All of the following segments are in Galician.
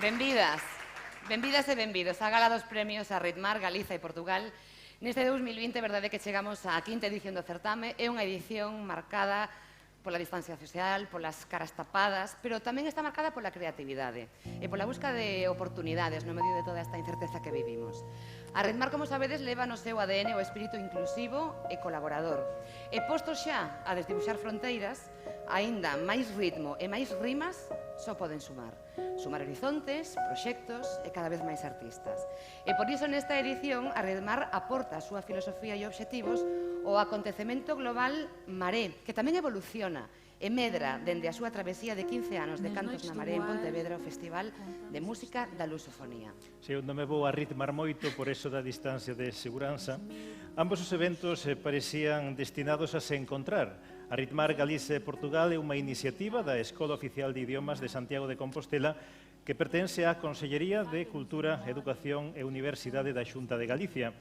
Benvidas, benvidas e benvidos á Gala dos Premios a Ritmar, Galiza e Portugal. Neste 2020, verdade que chegamos á quinta edición do certame. É unha edición marcada pola distancia social, polas caras tapadas, pero tamén está marcada pola creatividade e pola busca de oportunidades no medio de toda esta incerteza que vivimos. A Ritmar, como sabedes, leva no seu ADN o espírito inclusivo e colaborador. E posto xa a desdibuxar fronteiras, aínda máis ritmo e máis rimas só poden sumar. Sumar horizontes, proxectos e cada vez máis artistas. E por iso nesta edición a Ritmar aporta a súa filosofía e obxectivos ao acontecemento global Maré, que tamén evoluciona e medra dende a súa travesía de 15 anos de Cantos na Maré en Pontevedra, o Festival de Música da Lusofonía. Se eu non me vou a ritmar moito por eso da distancia de seguranza, ambos os eventos parecían destinados a se encontrar. A Ritmar Galiza e Portugal é unha iniciativa da Escola Oficial de Idiomas de Santiago de Compostela que pertence á Consellería de Cultura, Educación e Universidade da Xunta de Galicia,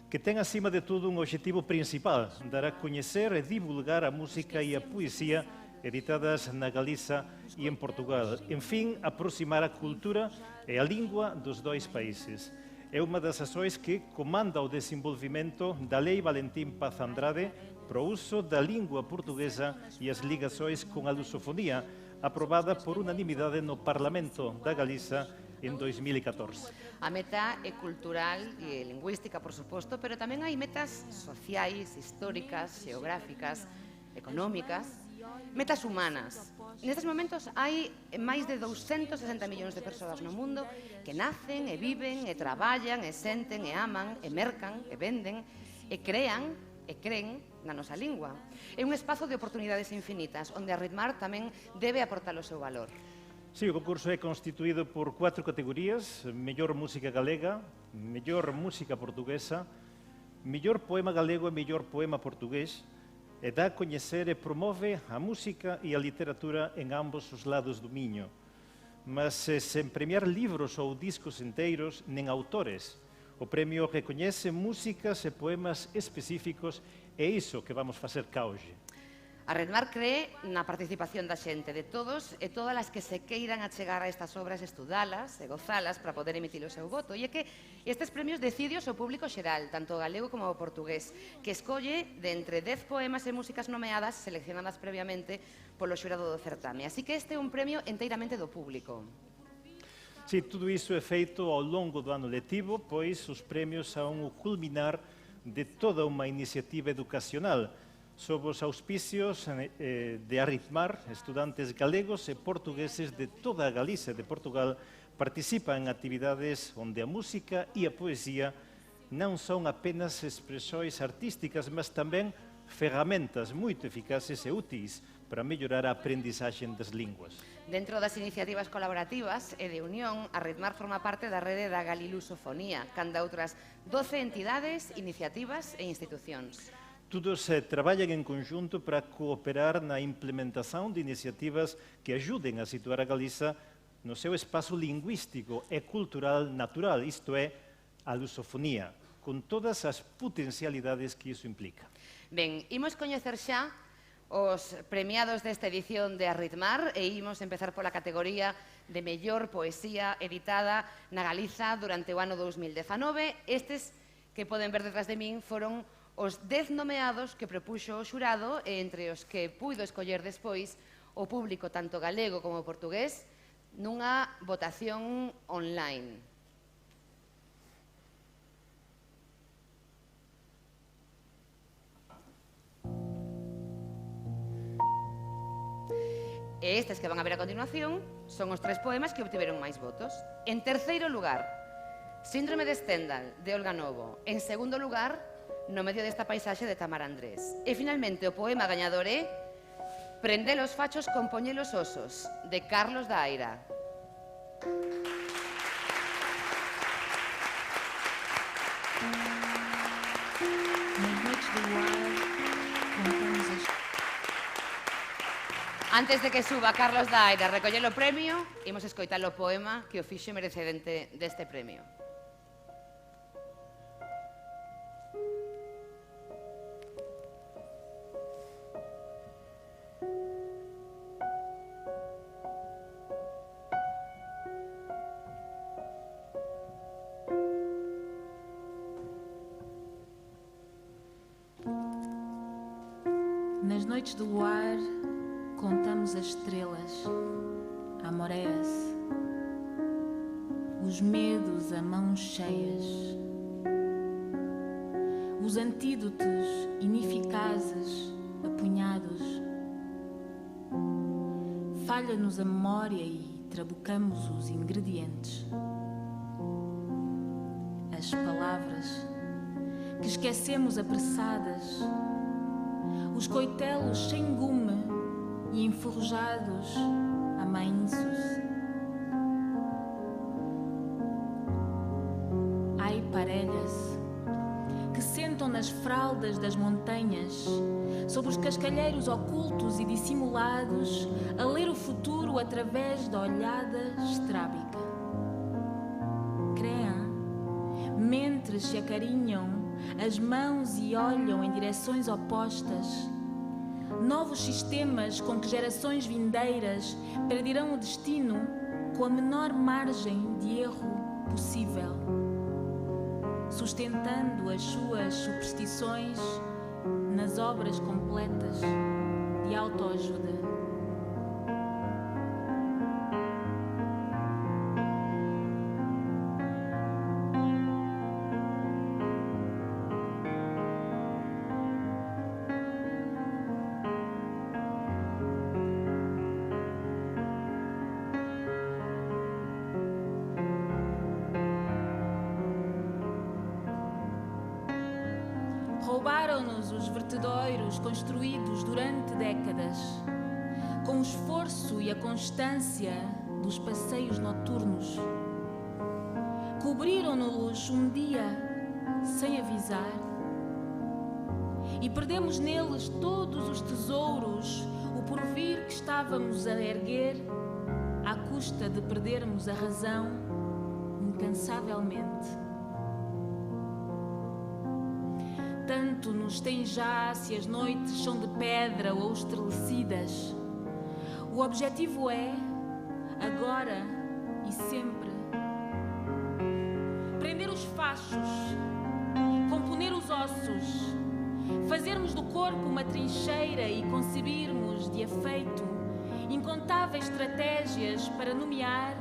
que ten acima de todo un obxectivo principal, dar a coñecer e divulgar a música e a poesía editadas na Galiza e en Portugal. En fin, aproximar a cultura e a lingua dos dois países. É unha das ações que comanda o desenvolvimento da Lei Valentín Paz Andrade pro uso da lingua portuguesa e as ligações con a lusofonía, aprobada por unanimidade no Parlamento da Galiza en 2014. A meta é cultural e lingüística, por suposto, pero tamén hai metas sociais, históricas, xeográficas, económicas, metas humanas. Nestes momentos hai máis de 260 millóns de persoas no mundo que nacen e viven e traballan e senten e aman e mercan e venden e crean e creen na nosa lingua. É un espazo de oportunidades infinitas onde a Ritmar tamén debe aportar o seu valor. Sí, o concurso é constituído por 4 categorías: mellor música galega, mellor música portuguesa, mellor poema galego e mellor poema portugués, e dá a coñecer e promove a música e a literatura en ambos os lados do Miño. Mas sen premiar libros ou discos enteiros, nen autores. O premio recoñece músicas e poemas específicos e iso que vamos facer ca hoxe. A Ritmar cree na participación da xente, de todos e todas as que se queiran achegar a estas obras, estudalas e gozalas para poder emitir o seu voto. E é que estes premios decidios o público xeral, tanto o galego como o portugués, que escolle de entre 10 poemas e músicas nomeadas seleccionadas previamente polo xurado do certame. Así que este é un premio enteiramente do público. Sí, tudo iso é feito ao longo do ano letivo, pois os premios son o culminar de toda unha iniciativa educacional sob os auspicios de a Ritmar. Estudantes galegos e portugueses de toda a Galiza e de Portugal participan en actividades onde a música e a poesía non son apenas expresións artísticas, mas tamén ferramentas moito eficaces e úteis para mellorar a aprendizaxe das linguas. Dentro das iniciativas colaborativas e de unión, a Ritmar forma parte da rede da Galilusofonía, canda outras 12 entidades, iniciativas e institucións. Todos traballan en conjunto para cooperar na implementación de iniciativas que ajuden a situar a Galiza no seu espaço lingüístico e cultural natural, isto é, a lusofonía, con todas as potencialidades que iso implica. Ben, imos coñecer xa os premiados desta edición de A Ritmar e imos empezar pola categoría de mellor poesía editada na Galiza durante o ano 2019. Estes que poden ver detrás de min foron os 10 nomeados que propuxo o xurado e entre os que puido escoller despois o público tanto galego como portugués nunha votación online. E estes que van a ver a continuación son os 3 poemas que obtiveron máis votos. En terceiro lugar, Síndrome de Stendhal, de Olga Novo. En segundo lugar, No medio desta paisaxe, de Tamara Andrés. E finalmente o poema gañador é Prende los fachos con poñelos osos, de Carlos da Aira. Antes de que suba Carlos da Aira a recoller o premio, imos escoitar o poema que o fixe merecedente deste premio. Nas noites do luar, contamos as estrelas, amoreia-se, os medos a mãos cheias, os antídotos ineficazes, apunhados. Falha-nos a memória e trabucamos os ingredientes. As palavras que esquecemos apressadas, os coitelos sem gume e enferrujados a mainços. Ai, parelhas que sentam nas fraldas das montanhas, sobre os cascalheiros ocultos e dissimulados, a ler o futuro através da olhada estrábica. Cream, mentres se acarinham as mãos e olham em direções opostas. Novos sistemas com que gerações vindeiras perderão o destino com a menor margem de erro possível, sustentando as suas superstições nas obras completas de autoajuda. Roubaram-nos os vertedouros construídos durante décadas, com o esforço e a constância dos passeios noturnos. Cobriram-nos um dia sem avisar e perdemos neles todos os tesouros, o porvir que estávamos a erguer à custa de perdermos a razão incansavelmente. Tanto nos tem já se as noites são de pedra ou estrelecidas. O objetivo é, agora e sempre, prender os fachos, componer os ossos, fazermos do corpo uma trincheira e concebirmos de efeito incontáveis estratégias para nomear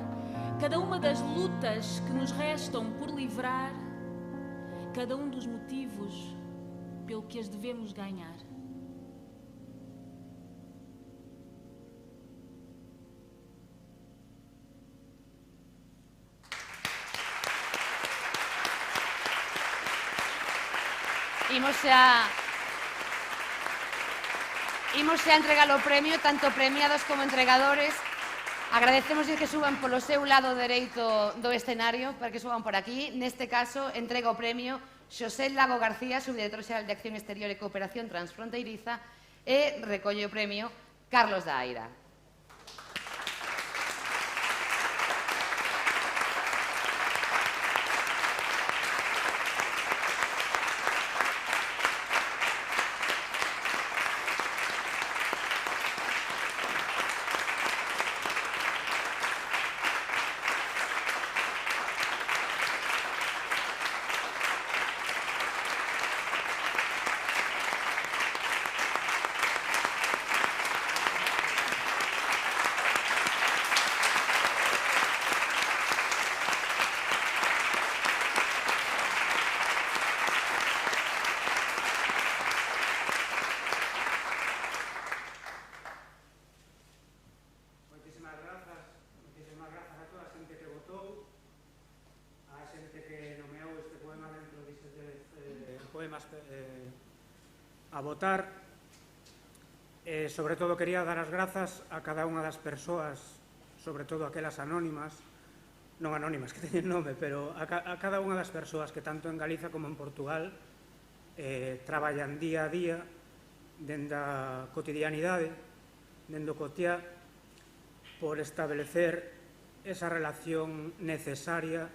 cada uma das lutas que nos restam por livrar, cada um dos motivos pelo que as devemos ganhar. Imos xa entregar o premio, tanto premiados como entregadores. Agradecemos que suban polo seu lado dereito do escenario, para que suban por aquí. Neste caso, entrega o premio Xosé Lago García, subdirector xeral de Acción Exterior e Cooperación Transfronteiriza, e recolle o premio Carlos da Aira. A votar. Sobre todo quería dar as grazas a cada unha das persoas, sobre todo aquelas anónimas, non anónimas que teñen nome, pero a cada unha das persoas que tanto en Galiza como en Portugal traballan día a día dende a cotidianidade, dende o cotiá, por establecer esa relación necesaria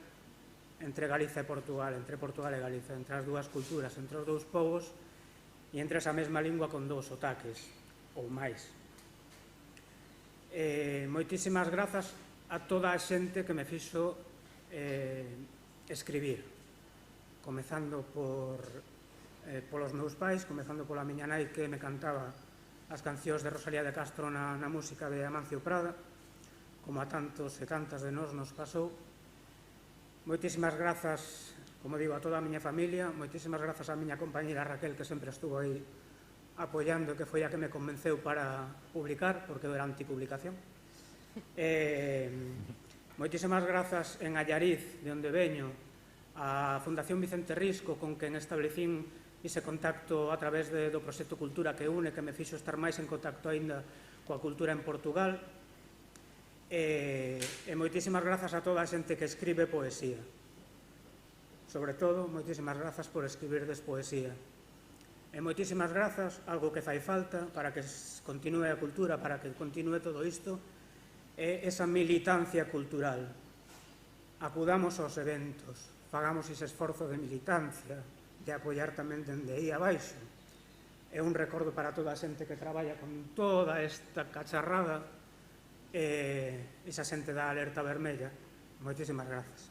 entre Galiza e Portugal, entre Portugal e Galiza, entre as dúas culturas, entre os dous povos e entre esa mesma lingua con dous sotaques, ou máis. Moitísimas grazas a toda a xente que me fixo escribir, comezando polos meus pais, comezando pola miña nai que me cantaba as cancións de Rosalía de Castro na música de Amancio Prada, como a tantos e tantas de nós nos pasou. Moitísimas grazas, como digo, a toda a miña familia, moitísimas grazas á miña compañera Raquel, que sempre estuvo aí apoiando, que foi a que me convenceu para publicar, porque eu era antipublicación. Moitísimas grazas en Allariz, de onde veño, a Fundación Vicente Risco, con quen establecín ese contacto a través do proxecto Cultura que une, que me fixo estar máis en contacto aínda coa cultura en Portugal. E moitísimas grazas a toda a xente que escribe poesía. Sobre todo, moitísimas grazas por escribirdes poesía. E moitísimas grazas, algo que fai falta para que continue a cultura, para que continue todo isto, é esa militancia cultural. Acudamos aos eventos, fagamos ese esforzo de militancia, de apoiar tamén dende aí abaixo. É un recordo para toda a xente que traballa con toda esta cacharrada, esa xente da alerta vermella. Moitísimas grazas.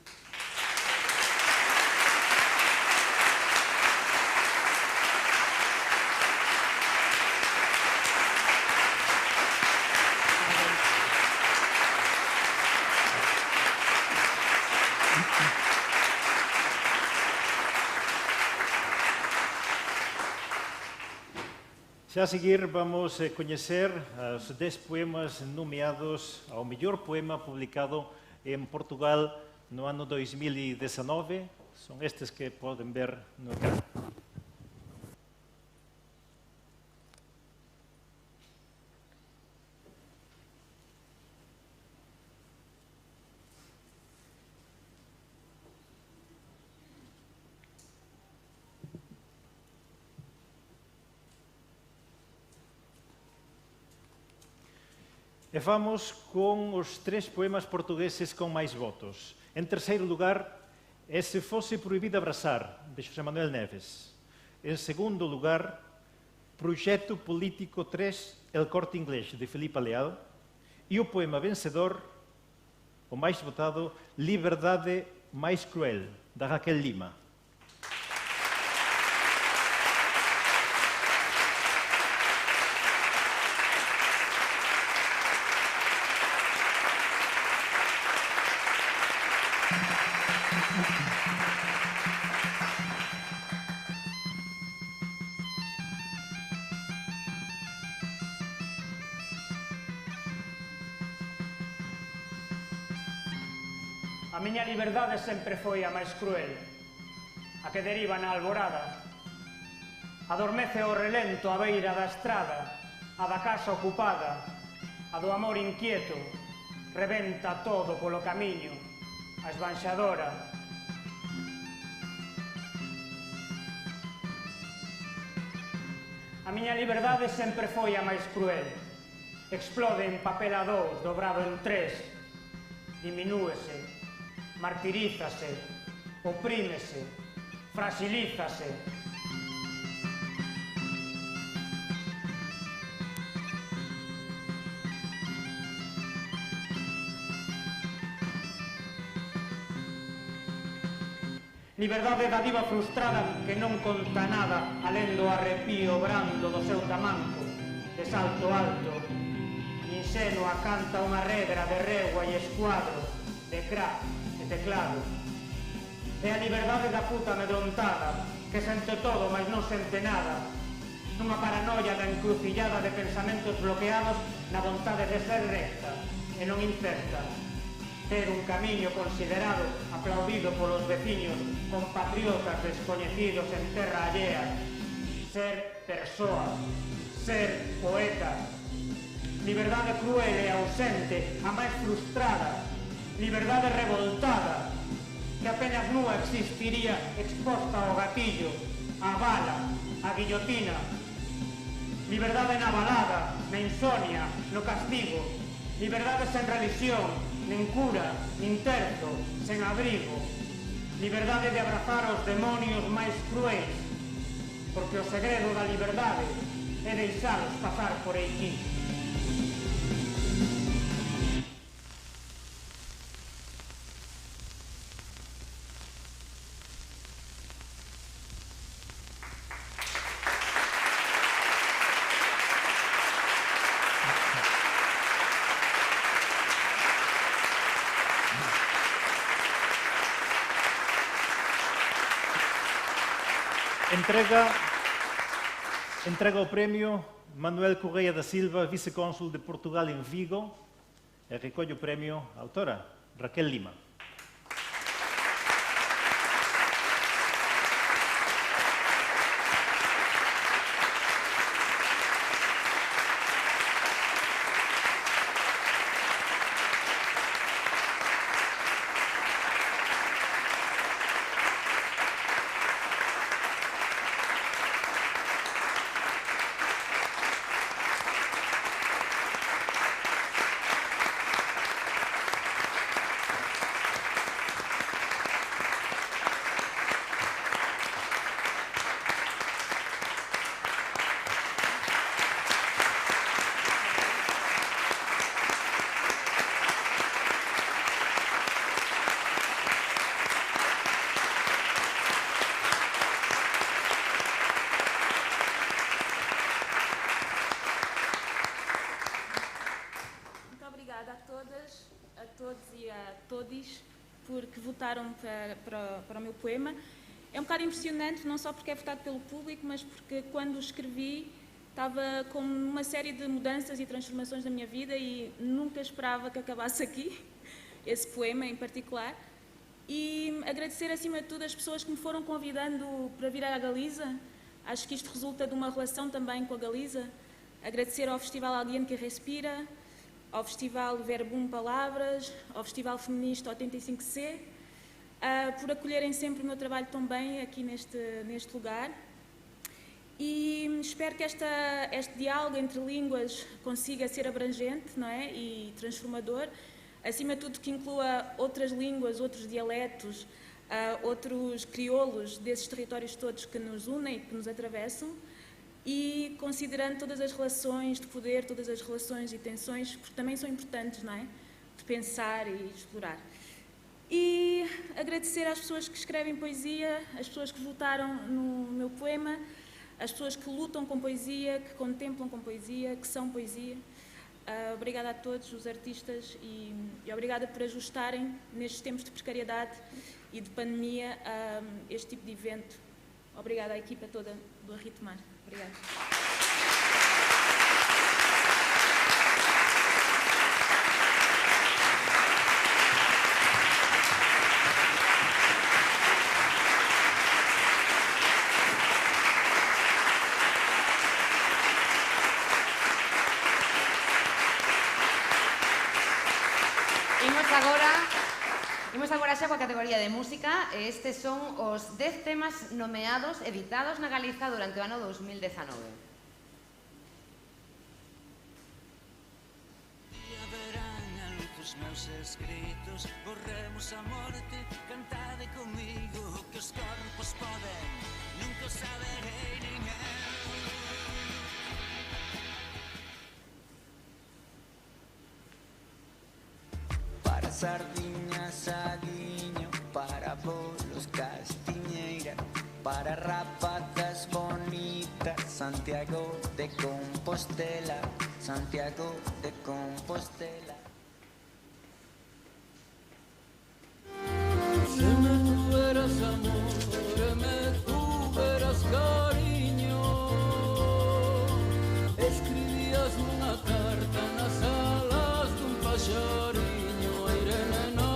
Xa a seguir vamos coñecer os 10 poemas nomeados ao mellor poema publicado en Portugal no ano 2019. Son estes que poden ver no ecrán. E vamos con os 3 poemas portugueses con máis votos. En terceiro lugar, E se fose proibido abrazar, de Xosé Manuel Neves. En segundo lugar, Proxecto Político 3, El Corte Inglés, de Filipe Leal. E o poema vencedor, o máis votado, Liberdade máis cruel, da Raquel Lima. A miña liberdade sempre foi a máis cruel, a que deriva na alborada. Adormece o relento a beira da estrada, a da casa ocupada, a do amor inquieto, rebenta todo polo camiño, a esbanxadora. A miña liberdade sempre foi a máis cruel, explode en papel a dous, dobrado en tres, diminúese, martirízase, oprímese, frasilízase. Liberdade da diva frustrada que non conta nada alén do arrepío brando do seu tamanco, de salto alto, inxenua canta unha redra de regua e escuadro, de crack e teclado. É a liberdade da puta amedrontada, que sente todo, mas non sente nada, nunha paranoia da encrucillada de pensamentos bloqueados na vontade de ser recta e non incerta, ter un camiño considerado, aplaudido polos veciños, compatriotas descoñecidos en terra allea, ser persoa, ser poeta. Liberdade cruel e ausente, a máis frustrada, liberdade revoltada, que apenas nua existiría exposta ao gatillo, á bala, á guillotina. Liberdade na balada, na insonia, no castigo. Liberdade sen religión, nen cura, nin terzo, sen abrigo. Liberdade de abrazar os demonios máis cruéis, porque o segredo da liberdade é deixalos pasar por aquí. Entrega o premio Manuel Correia da Silva, vicecónsul de Portugal en Vigo, e recolle o premio a autora Raquel Lima. Porque votaram para o meu poema. É um bocado impressionante, não só porque é votado pelo público, mas porque quando o escrevi estava com uma série de mudanças e transformações na minha vida e nunca esperava que acabasse aqui, esse poema em particular. E agradecer acima de tudo as pessoas que me foram convidando para vir à Galiza. Acho que isto resulta de uma relação também com a Galiza. Agradecer ao Festival Alguém que Respira, ao Festival Verbum Palavras, ao Festival Feminista 85C, por acolherem sempre o meu trabalho tão bem aqui neste lugar. E espero que este diálogo entre línguas consiga ser abrangente, não é? E transformador, acima de tudo que inclua outras línguas, outros dialetos, outros crioulos desses territórios todos que nos unem e que nos atravessam, e considerando todas as relações de poder, todas as relações e tensões, porque também são importantes, não é? De pensar e explorar. E agradecer às pessoas que escrevem poesia, às pessoas que votaram no meu poema, às pessoas que lutam com poesia, que contemplam com poesia, que são poesia. Obrigada a todos os artistas e obrigada por ajustarem, nestes tempos de precariedade e de pandemia, este tipo de evento. Obrigada à equipa toda do Arritmar. Obrigada. Imos agora xa coa categoría de música e estes son os 10 temas nomeados, editados na Galiza durante o ano 2019. Meus escritos, borremos a morte, cantade comigo, que os corpos poden, nunca o saberei ninguén. Para sardiñas aguiño, para bolos castiñeira, para rapazas bonitas, Santiago de Compostela, Santiago de Compostela. Se me tuvieras amor, me tuvieras cariño, escribías una carta nas alas dun paxariño, aire nena,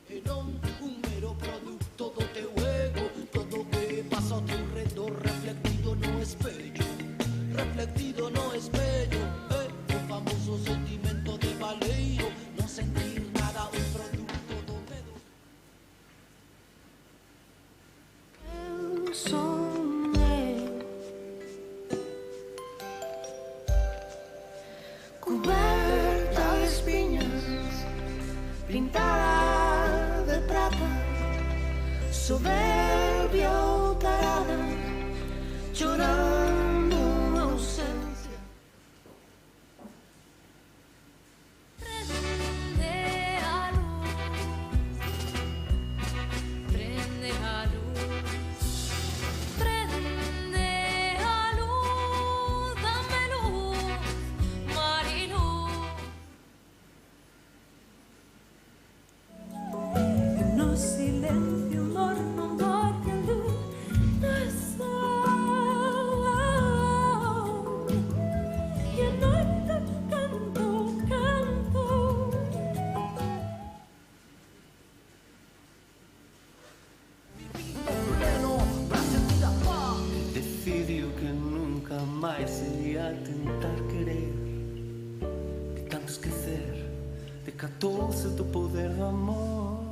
e non un mero producto do teu ego, todo o que pasa ao teu redor reflectido no espello, reflectido no espello, o famoso sentimento de baleiro, non sentir nada, un producto do medo. Eu sonhei coberta de espinhos, pintada de prata, soberbia ou tarada, chorando a ausência. Prende a luz, prende a luz, prende a luz, dame luz, Mariluz. No silêncio vai sería tentar querer, que tanto esquecer, decatóse do poder do amor.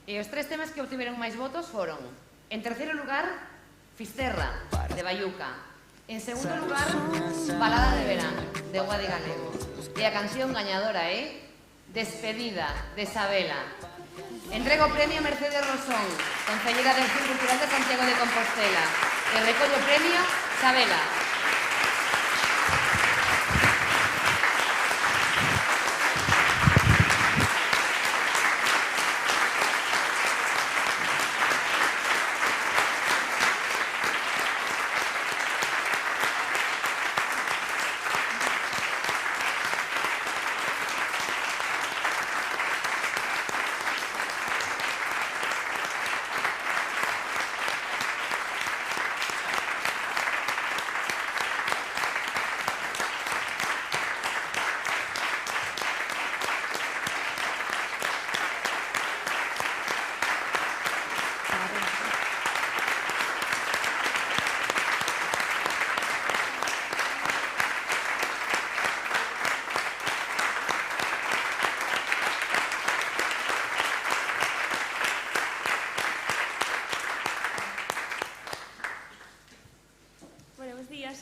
E os tres temas que obtiveron máis votos foron: en terceiro lugar, Fisterra, de Bayuca; en segundo lugar, Balada de verán, de Guadi Galego; e a canción gañadora é Despedida, de Sabela. Entrego o premio a Mercedes Rosón, concellera del Centro Cultural de Santiago de Compostela, e recolle o premio Sabela.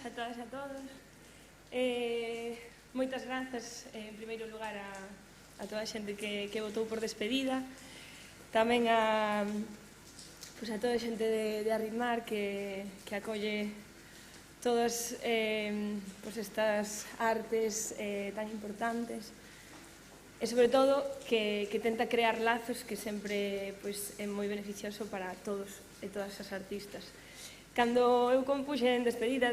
A todas e a todos. Moitas grazas, en primeiro lugar, a toda a xente que votou por Despedida, tamén a toda a xente de Arritmar que acolle todas estas artes tan importantes, e sobre todo que tenta crear lazos, que sempre é moi beneficioso para todos e todas as artistas. Cando eu compuxen Despedida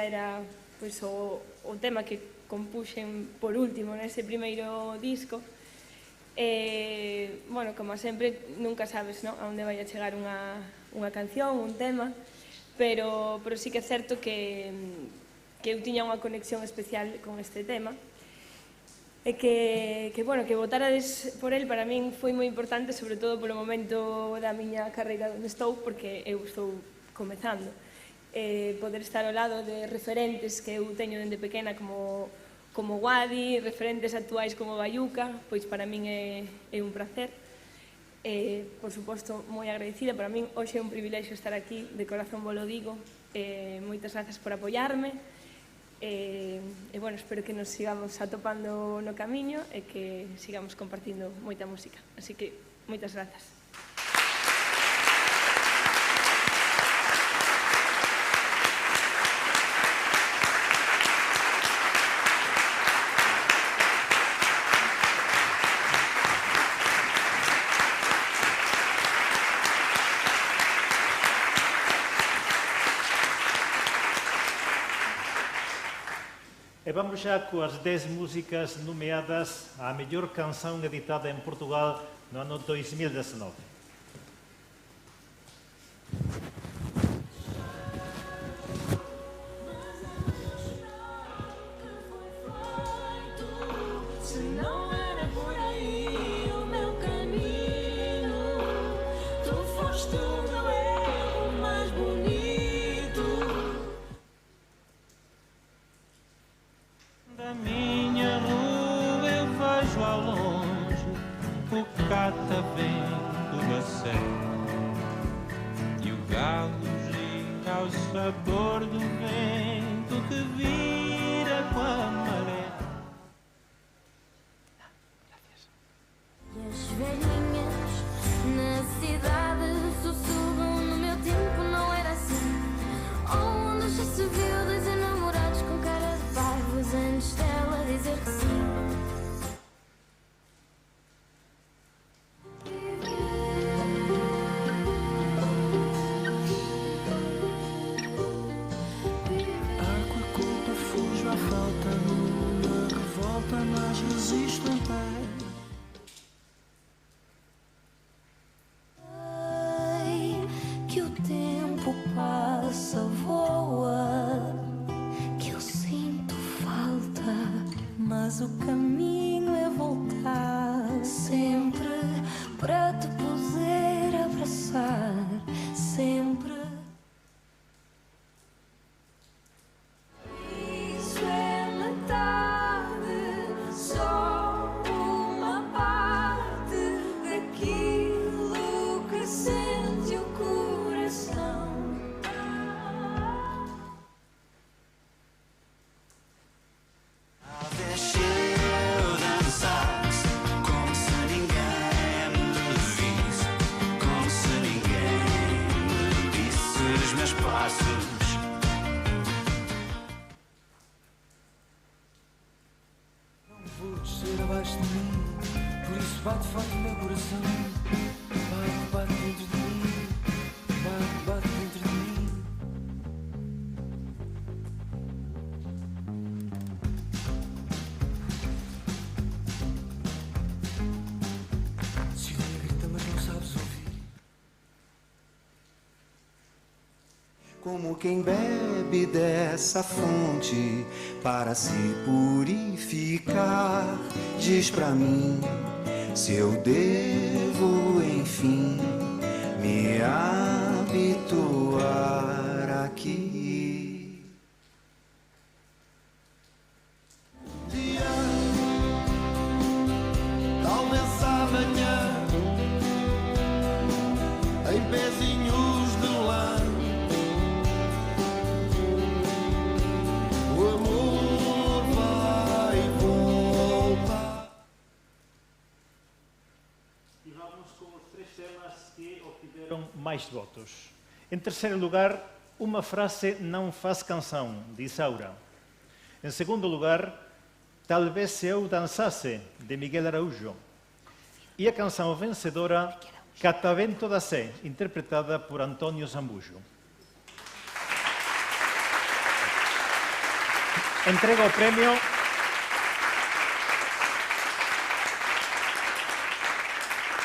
era o tema que compuxen por último nese primeiro disco. Como sempre, nunca sabes a onde vai a chegar unha canción, un tema, pero sí que é certo que eu tiña unha conexión especial con este tema, e que votarades por el para min foi moi importante, sobre todo polo momento da miña carreira onde estou, porque eu estou comezando. Poder estar ao lado de referentes que eu teño dende pequena como Guadi, referentes actuais como Bayuca, pois para min é un placer. Por suposto, moi agradecida. Para min hoxe é un privilexio estar aquí, de corazón vos lo digo. Moitas grazas por apoiarme. Espero que nos sigamos atopando no camiño e que sigamos compartindo moita música. Así que, moitas grazas. E vamos xa coas 10 músicas nomeadas á mellor canción editada en Portugal no ano 2019. mas resisto em pé. Sei que o tempo passa, voa, que eu sinto falta, mas o caminho é voltar sempre para te poder abraçar, sempre. Isso é metade, só uma parte daquilo que sente o coração. Deixa eu dançar-se como se ninguém me visse, como se ninguém me visse os meus passos. Não vou descer abaixo de mim, por isso bate forte o meu coração. Bate, bate dentro de mim, bate, bate dentro de mim. Se o dia grita mas não sabes ouvir. Como quem bebe dessa fonte para se purificar, diz pra mim se eu devo, enfim, me habituar aqui. Dia, talvez amanhã, em pezinhos de lã, o amor vai voltar. E vamos com os 3 temas que obtiveram mais votos. Em terceiro lugar, Uma frase não faz canção, de Isaura. Em segundo lugar, Talvez se eu dançasse, de Miguel Araújo. E a canção vencedora, Catavento da Sé, interpretada por António Zambujo.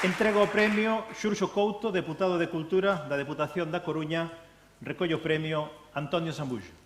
Entrega o premio Xurxo Couto, deputado de Cultura da Deputación da Coruña. Recolle o premio António Zambujo.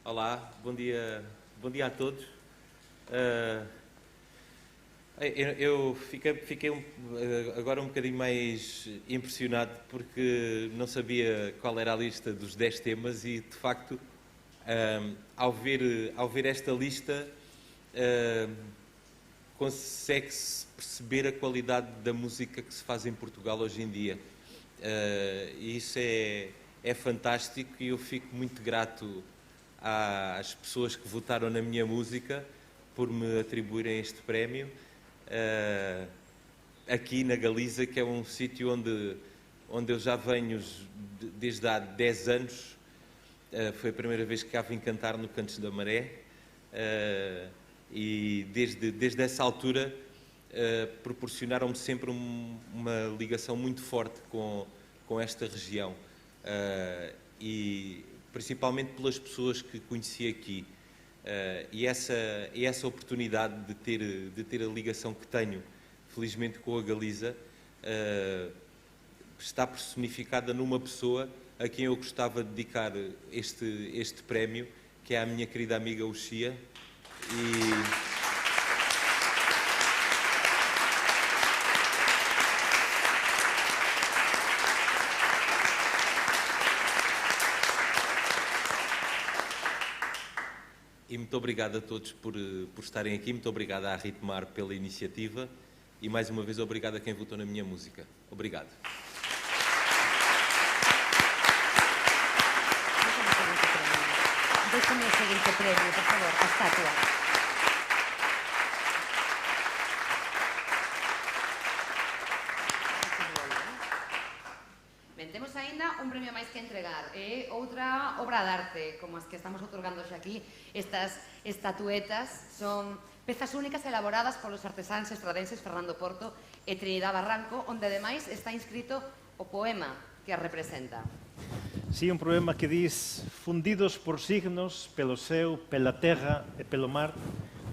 Olá, bom dia a todos. Eu fiquei agora um bocadinho mais impressionado porque não sabia qual era a lista dos 10 temas e, de facto, ao ver esta lista, consegue-se perceber a qualidade da música que se faz em Portugal hoje em dia. E isso é fantástico e eu fico muito grato às pessoas que votaram na minha música por me atribuírem este prémio aqui na Galiza, que é um sítio onde eu já venho desde há 10 anos. Foi a primeira vez que cá vim cantar no Cantos da Maré e desde essa altura proporcionaram-me sempre uma ligação muito forte com esta região e principalmente pelas pessoas que conheci aqui. E essa oportunidade de ter a ligação que tenho, felizmente, com a Galiza, está personificada numa pessoa a quem eu gostava de dedicar este prémio, que é a minha querida amiga Uxia. E muito obrigado a todos por estarem aqui, muito obrigado à Ritmar pela iniciativa e mais uma vez obrigado a quem votou na minha música. Obrigado. Déxame o seguinte premio, por favor, a estatua. Ben, temos aínda un premio máis que entregar e outra obra de arte, como as que estamos otorgando xa aquí. Estas estatuetas son pezas únicas elaboradas polos artesáns estradenses Fernando Porto e Trinidad Barranco, onde ademais está inscrito o poema que a representa. Si, un poema que dis: fundidos por signos, pelo céu, pela terra e pelo mar,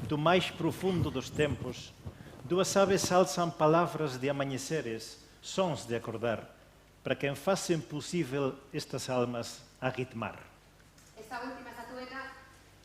do máis profundo dos tempos, dúas aves alzan palavras de amanheceres, sons de acordar, para quen facen posible estas almas a ritmar. Esta última estatueta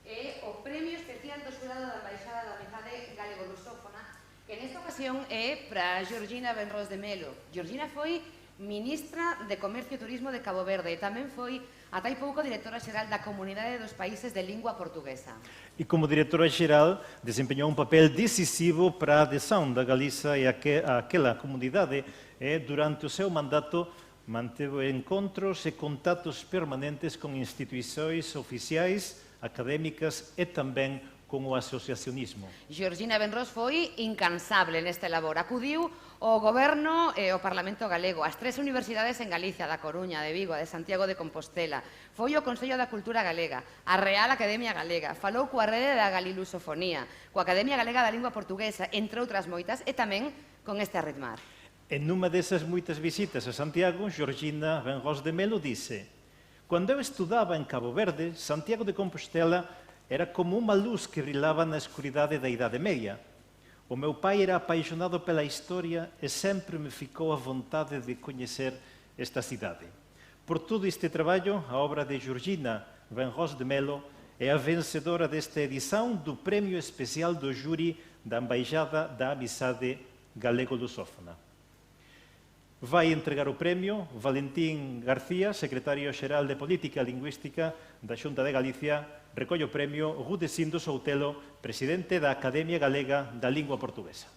é o premio especial do xurado da Embaixada da Amizade Galego-Lusófona, que nesta ocasión é para Georgina Benrós de Melo. Georgina foi ministra de Comercio e Turismo de Cabo Verde e tamén foi, ata hai pouco, directora xeral da Comunidade dos Países de Lingua Portuguesa. E como directora xeral, desempeñou un papel decisivo para a adhesão da Galiza e aquela comunidade e, durante o seu mandato, manteve encontros e contactos permanentes con instituições oficiais, académicas e tamén con o asociacionismo. Georgina Benrós foi incansable neste labor. Acudiu ao Goberno e ao Parlamento Galego, ás 3 universidades en Galicia, da Coruña, de Vigo, de Santiago de Compostela. Foi ao Consello da Cultura Galega, a Real Academia Galega, falou coa rede da Galilusofonía, coa Academia Galega da Lingua Portuguesa, entre outras moitas, e tamén con este Ritmar. En nunha desas moitas visitas a Santiago, Georgina Benrós de Melo dise: "Cando eu estudaba en Cabo Verde, Santiago de Compostela era como unha luz que brilaba na escuridade da Idade Media. O meu pai era apaixonado pela historia e sempre me ficou a vontade de coñecer esta cidade. Por todo este traballo, a obra de Georgina Benrós de Melo é a vencedora desta edición do Premio Especial do Júri da Embaixada da Amizade Galego-Lusófona. Vai entregar o premio Valentín García, secretario xeral de Política Lingüística da Xunta de Galicia. Recolle o premio Rudecindo Soutelo, presidente da Academia Galega da Lingua Portuguesa.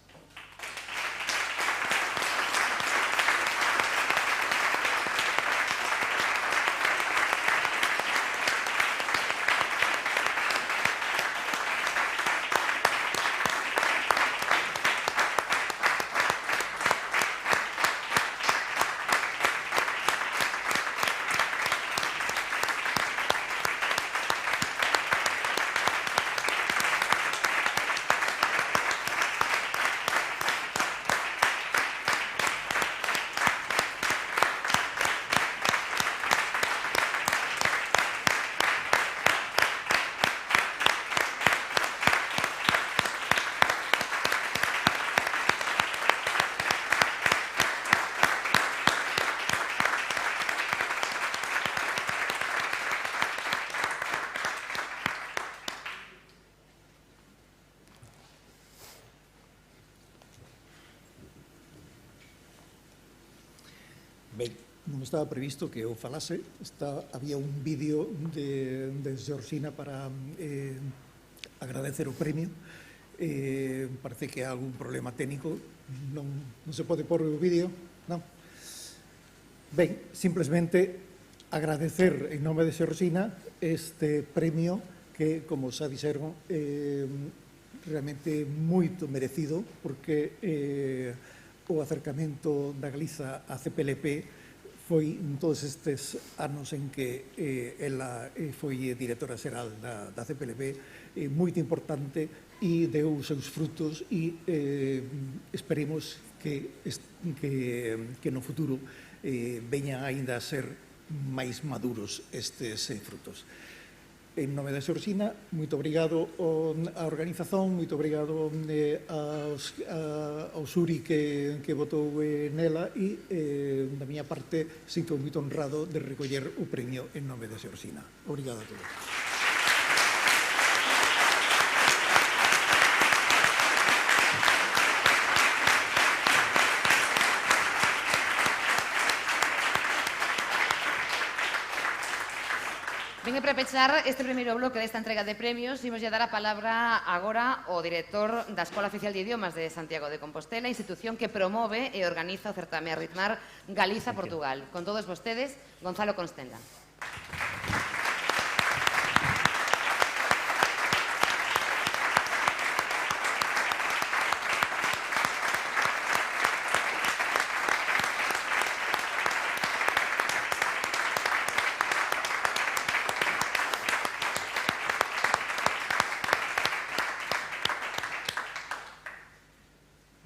Ben, non estaba previsto que eu falase. Había un vídeo de Georgina para agradecer o premio. Parece que hai algún problema técnico. Non se pode pôr o vídeo? Non? Ben, simplemente agradecer en nome de Georgina este premio que, como xa dixeron, realmente moito merecido, porque o acercamento da Galiza á CPLP foi en todos estes anos en que ela foi directora xeral da CPLP, moito importante, e deu os seus frutos, e esperemos que no futuro veñan aínda a ser máis maduros estes frutos. En nome da Georgina, moito obrigado á organización, moito obrigado ao xuri que votou nela, e da miña parte sinto moito honrado de recoller o premio en nome da Georgina. Obrigado a todos. Ben, he pechar este primeiro bloque desta entrega de premios, imos lle dar a palabra agora ao director da Escola Oficial de Idiomas de Santiago de Compostela, institución que promove e organiza o certame Arritmar Galiza Portugal. Con todos vostedes, Gonzalo Constenla.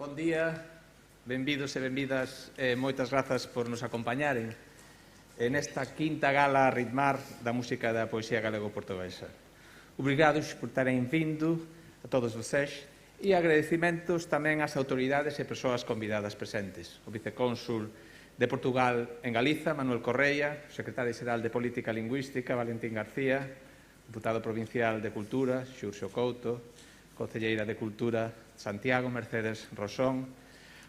Bon día, benvidos e benvidas, moitas grazas por nos acompañaren en esta quinta gala Arritmar da música da poesía galego-portuguesa. Obrigados por terem vindo a todos vocês e agradecimentos tamén ás autoridades e persoas convidadas presentes. O vicecónsul de Portugal en Galiza, Manuel Correia, o secretario xeral de Política Lingüística, Valentín García, deputado provincial de Cultura, Xurxo Couto, concelleira de Cultura, Santiago, Mercedes Rosón,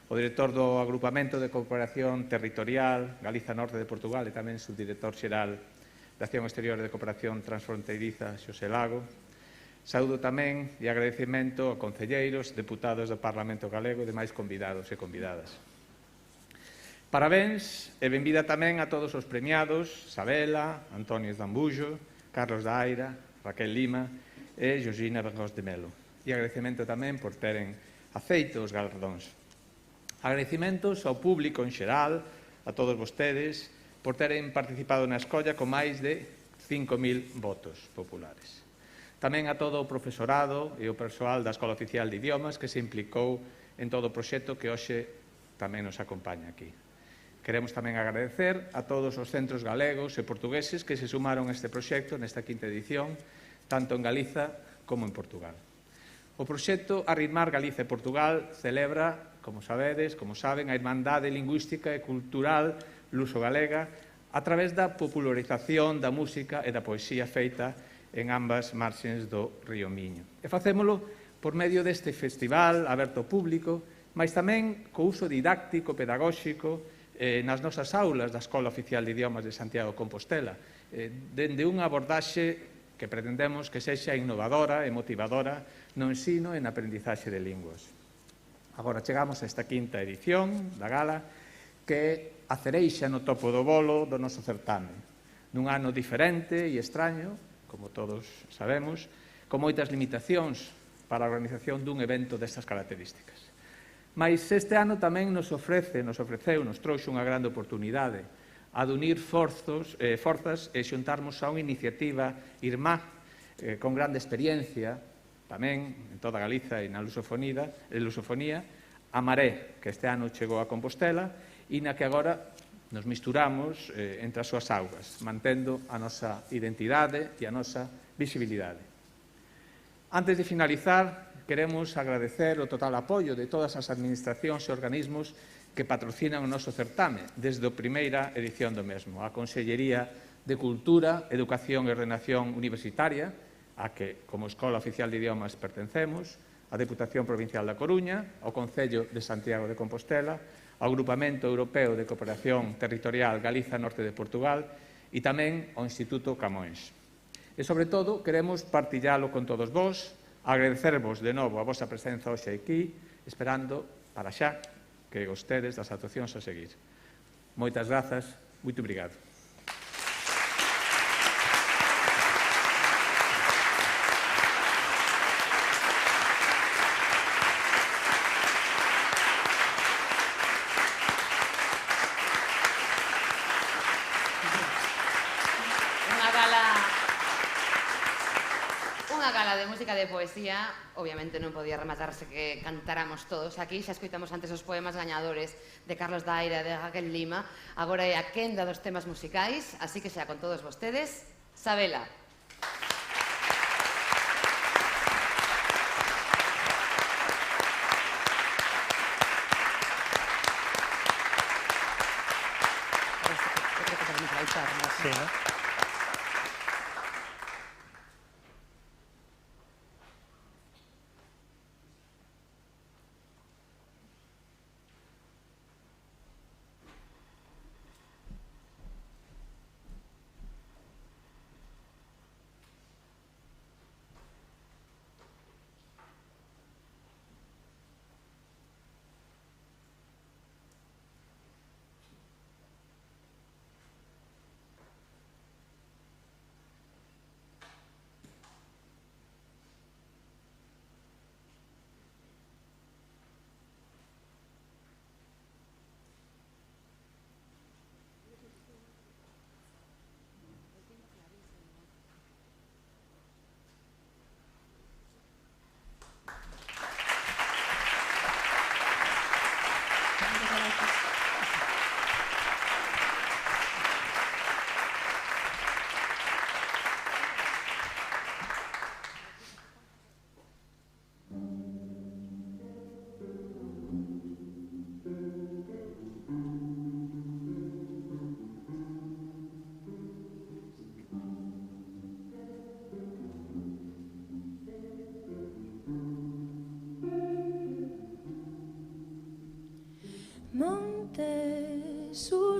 o director do Agrupamento de Cooperación Territorial Galiza Norte de Portugal e tamén subdirector xeral de Acción Exterior de Cooperación Transfronteiriza, Xosé Lago. Saúdo tamén e agradecemento a concelleiros, deputados do Parlamento Galego e demais convidados e convidadas. Parabéns e benvida tamén a todos os premiados, Sabela, Antonio Zambullo, Carlos Daira, Raquel Lima e Georgina Bergós de Melo. E agradecemento tamén por teren aceito os galardóns. Agradecimentos ao público en xeral, a todos vostedes, por teren participado na escolla con máis de 5.000 votos populares. Tamén a todo o profesorado e o persoal da Escola Oficial de Idiomas que se implicou en todo o proxecto que hoxe tamén nos acompaña aquí. Queremos tamén agradecer a todos os centros galegos e portugueses que se sumaron a este proxecto nesta quinta edición, tanto en Galiza como en Portugal. O proxecto Arritmar Galiza e Portugal celebra, como sabedes, como saben, a irmandade lingüística e cultural luso-galega a través da popularización da música e da poesía feita en ambas marxes do río Miño. E facémolo por medio deste festival aberto ao público, mas tamén co uso didáctico, pedagóxico, nas nosas aulas da Escola Oficial de Idiomas de Santiago de Compostela, dende unha abordaxe que pretendemos que sexa innovadora e motivadora no ensino e na aprendizaxe de linguas. Agora chegamos a esta quinta edición da gala que é a cereixa no topo do bolo do noso certame. Nun ano diferente e extraño, como todos sabemos, con moitas limitacións para a organización dun evento destas características. Mais este ano tamén nos trouxe unha grande oportunidade a de unir forzas e xuntarmos a unha iniciativa IRMA con grande experiencia, tamén en toda Galiza e na lusofonía, a Maré, que este ano chegou a Compostela e na que agora nos misturamos entre as súas augas, mantendo a nosa identidade e a nosa visibilidade. Antes de finalizar, queremos agradecer o total apoio de todas as administracións e organismos que patrocinan o noso certame desde a primeira edición do mesmo. A Consellería de Cultura, Educación e Ordenación Universitaria, a que, como Escola Oficial de Idiomas, pertencemos, a Deputación Provincial da Coruña, ao Concello de Santiago de Compostela, ao Agrupamento Europeo de Cooperación Territorial Galiza Norte de Portugal e tamén ao Instituto Camões. E, sobre todo, queremos partillalo con todos vós, agradecervos de novo a vosa presenza hoxe aquí, esperando para xa que gostedes das actuacións a seguir. Moitas grazas, moito obrigado. De poesía, obviamente non podía rematarse que cantáramos todos aquí, xa escoitamos antes os poemas gañadores de Carlos Daira e de Raquel Lima, agora é a quenda dos temas musicais, así que xa con todos vostedes, Sabela. Sí, ¿no?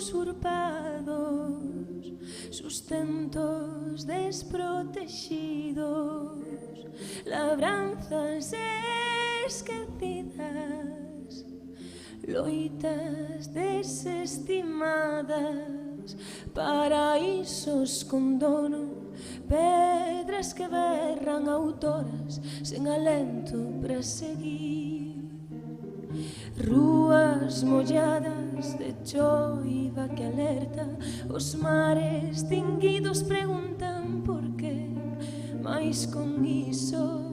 usurpados, sustentos desprotegidos, labranzas esquecidas, loitas desestimadas, paraísos con dono, pedras que berran autoras sen alento para seguir. Rúas molladas de choiva que alerta, os mares tinguidos preguntan por qué, mais con iso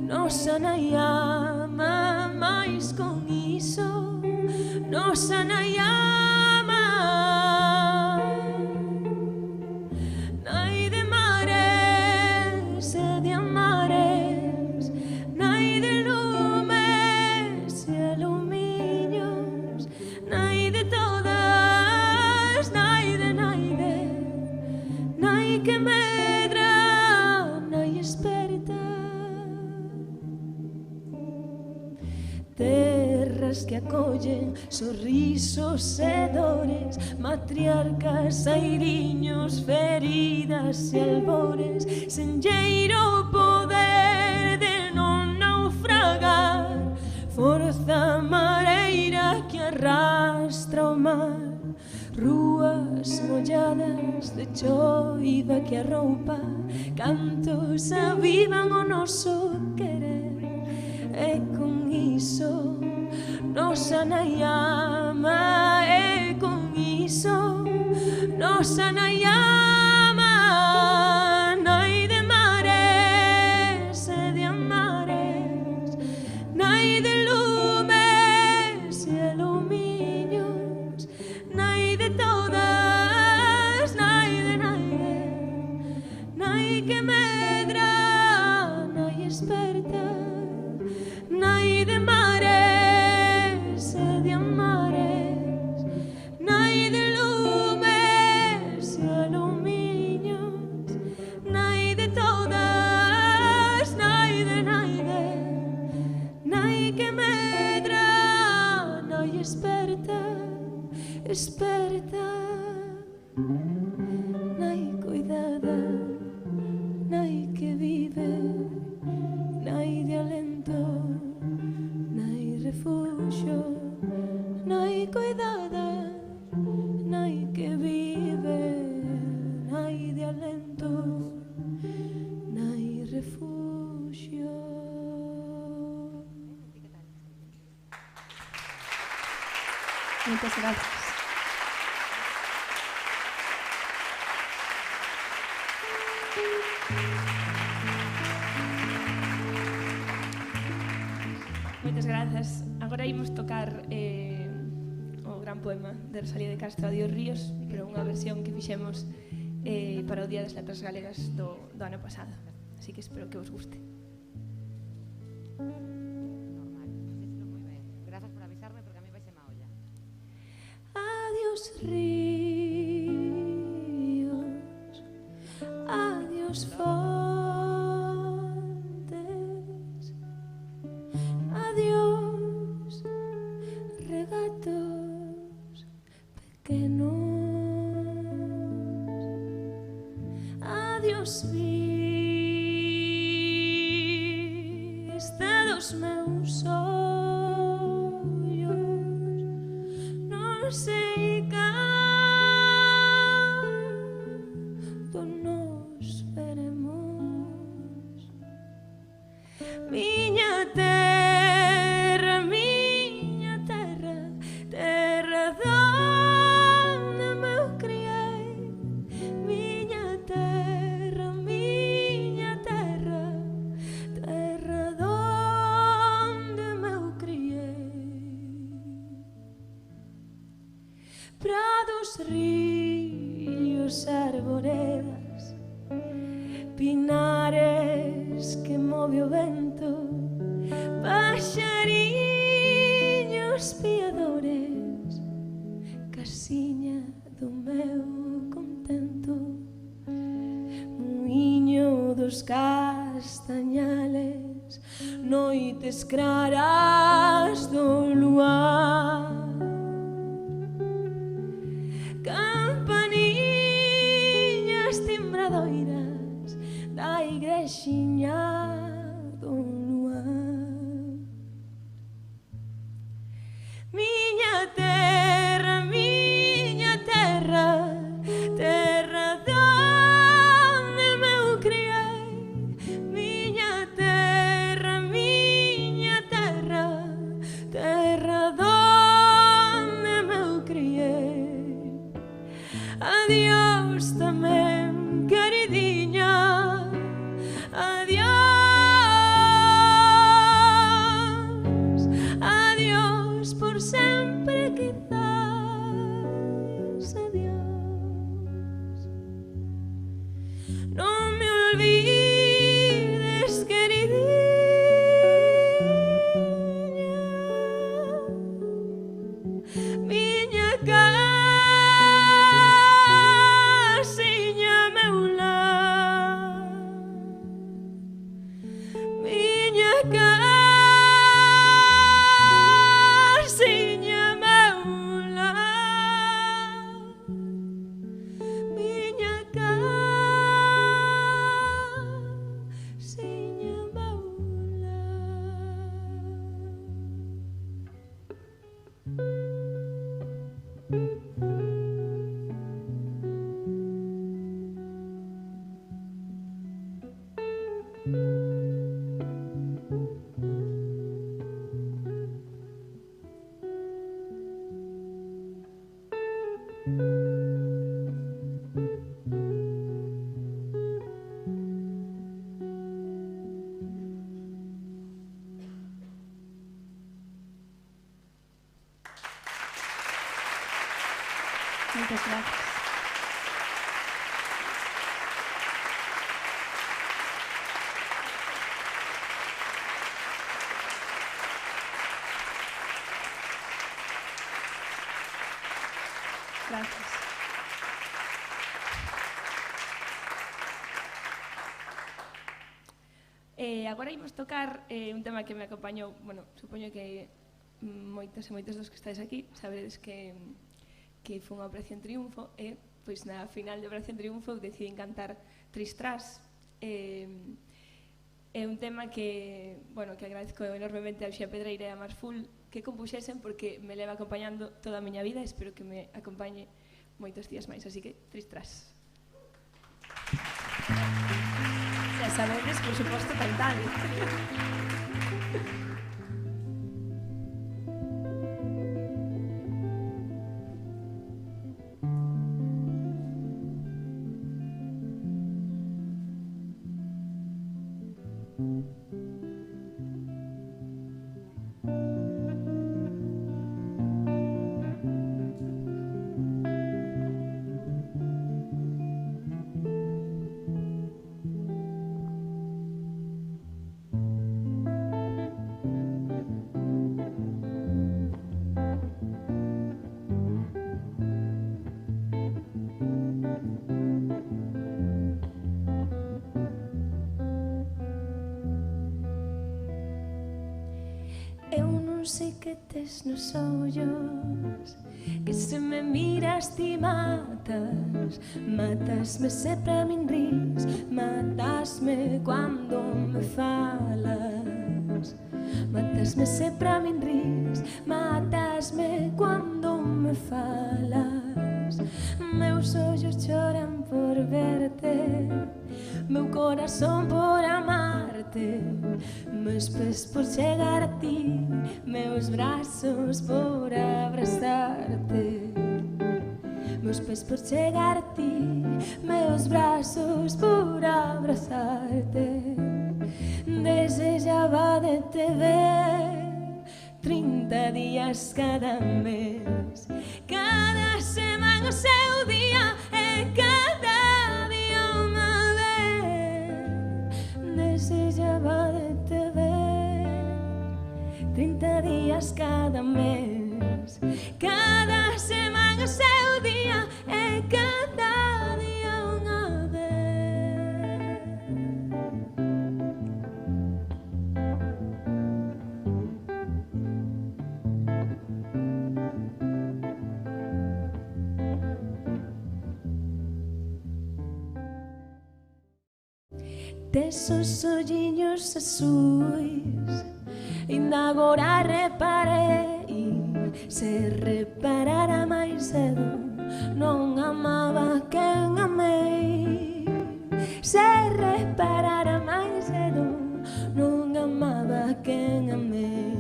nosa nai ama, mais con iso nosa nai ama. Nai de mares e de amares, nai de lumes e alumiños, nai de todas, nai de, nai que medra, nai esperta. Terras que acollen sorrisos e dores, matriarcas, airiños, feridas e albores, senlleiro poder de non naufragar, forza mareira que arrastra o mar. Rúas molladas de choiva que arroupa, cantos avivan o noso querer, e con iso nosa nai ama, e con iso nosa nai ama. Nai de mares e de amares, nai de lumes e alumiños, nai de todas, nai de, nai que medra, nai esperta. Nai de mares e de amares, nai de lumes e alumiños, nai de todas, nai de, nai que medra, nai esperta, esperta, nai cuidada, nai que vive, nai de alento, nai refugio, nai cuidada, nai que vive, nai de alento, nai refugio. Muchas gracias. Moitas grazas. Agora imos tocar o gran poema de Rosalía de Castro, Adiós Ríos, pero unha versión que fixemos para o Día das Letras Galegas do ano pasado. Así que espero que vos guste. Grazas por avisarme, porque a mí vai se ma olla. Adiós ríos, adiós fontes, adiós regatos pequenos, adiós vista dos meus ollos, non sei cando nos veremos. Miña terra, terra donde me criei. Miña terra, terra donde me criei. Prados, ríos, arboredas, pinares que move o vento, paxariños piadores, casiña do meu contento, muiño dos castañales, noites claras do luar. axiña do luar. Miña terra, terra donde me criei. Miña terra, terra donde me criei. Adiós tamén, queridinha, adiós, adiós por sempre, quizás, adiós. Non me olvides, queridinha, miña casiña, meu lar, miña casiña, meu lar, miña casiña, meu Muchas gracias. Gracias. Agora imos tocar un tema que me acompañou, bueno, supoño que moitas e moitos dos que estáis aquí sabedes que foi unha Operación Triunfo e, pois, na final de Operación Triunfo decidín cantar Tristras. É un tema que, bueno, que agradezco enormemente a Uxía Pedreira e a Marful que compuxesen porque me leva acompañando toda a miña vida e espero que me acompañe moitos días máis, así que Tristras. Xa sabedes, por suposto, cantar. Sei que tes nos ollos, que se me miras ti matas, matasme sempre a min ris, matasme cando me falas, matasme sempre a min ris, matasme cando me falas. Meus ollos choran por verte, meu corazón por amarte, meus pés por chegar a ti, meus brazos por abrazarte, meus pés por chegar a ti, meus brazos por abrazarte. Desejaba de te ver 30 días cada mes, cada semana o seu día e cada día unha vez. Desejaba de te ver 30 días cada mes, cada semana o seu día e cada día unha vez. tes os olliños azuis. Inda agora reparei, se reparara máis cedo, non amaba quen amei. Se reparara máis cedo, non amaba quen amei.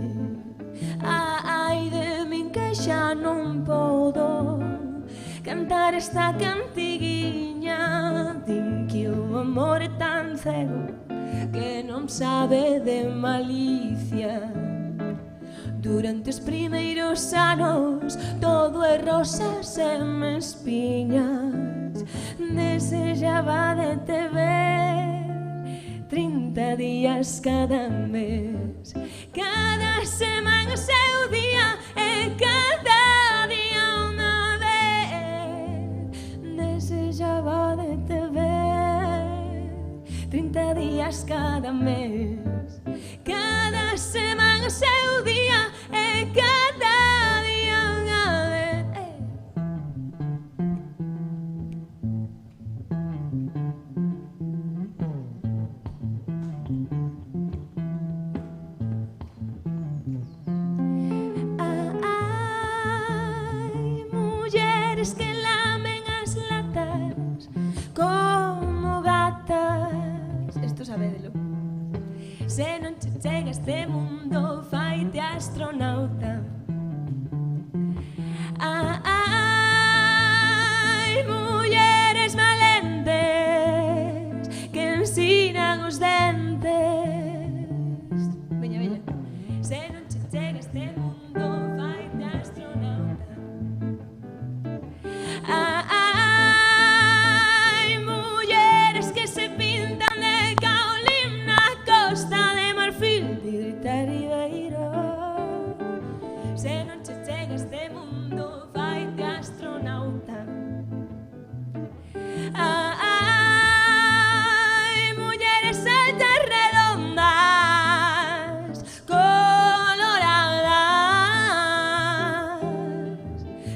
Ai de min que xa non podo cantar esta cantiguiña. Din que o amor é tan cego que non sabe de malicia. Durante os primeiros anos todo é rosas e espiñas. Desexaba de te ver 30 días cada mes. Cada semana o seu día e cada día unha vez. Desexaba de te ver 30 días cada mes. Cada semana o seu día e cada día unha vez. Ai, mulleres que lamen as latas como gatas. Esto sabédelo. Se non che chega este mundo, faite astronauta. Ai, mulleres valentes que ensinan os dentes. Veña, veña. Se non che chega este mundo, faite astronauta. Ai, mulleres que se pintan de caolín na Costa de Marfil, de gritar ribeiro. Se non che chega este mundo, faite astronauta. Ai, mulleres altas redondas, coloradas.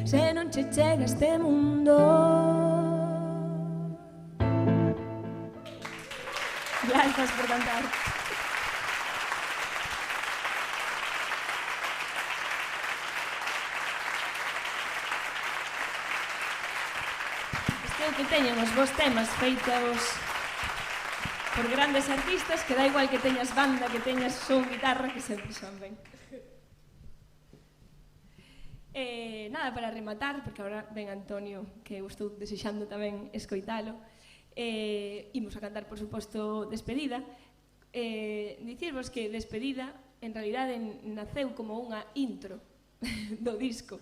Se non che chega este mundo. Gracias por cantar. Espero que teñan os vos temas feitos por grandes artistas, que da igual que teñas banda, que teñas son guitarra, que sempre son ben. Nada, para rematar, porque agora ven Antonio, que eu estou desexando tamén escoitalo. Imos a cantar, por suposto, Despedida. Dicirvos que Despedida, en realidade, naceu como unha intro do disco.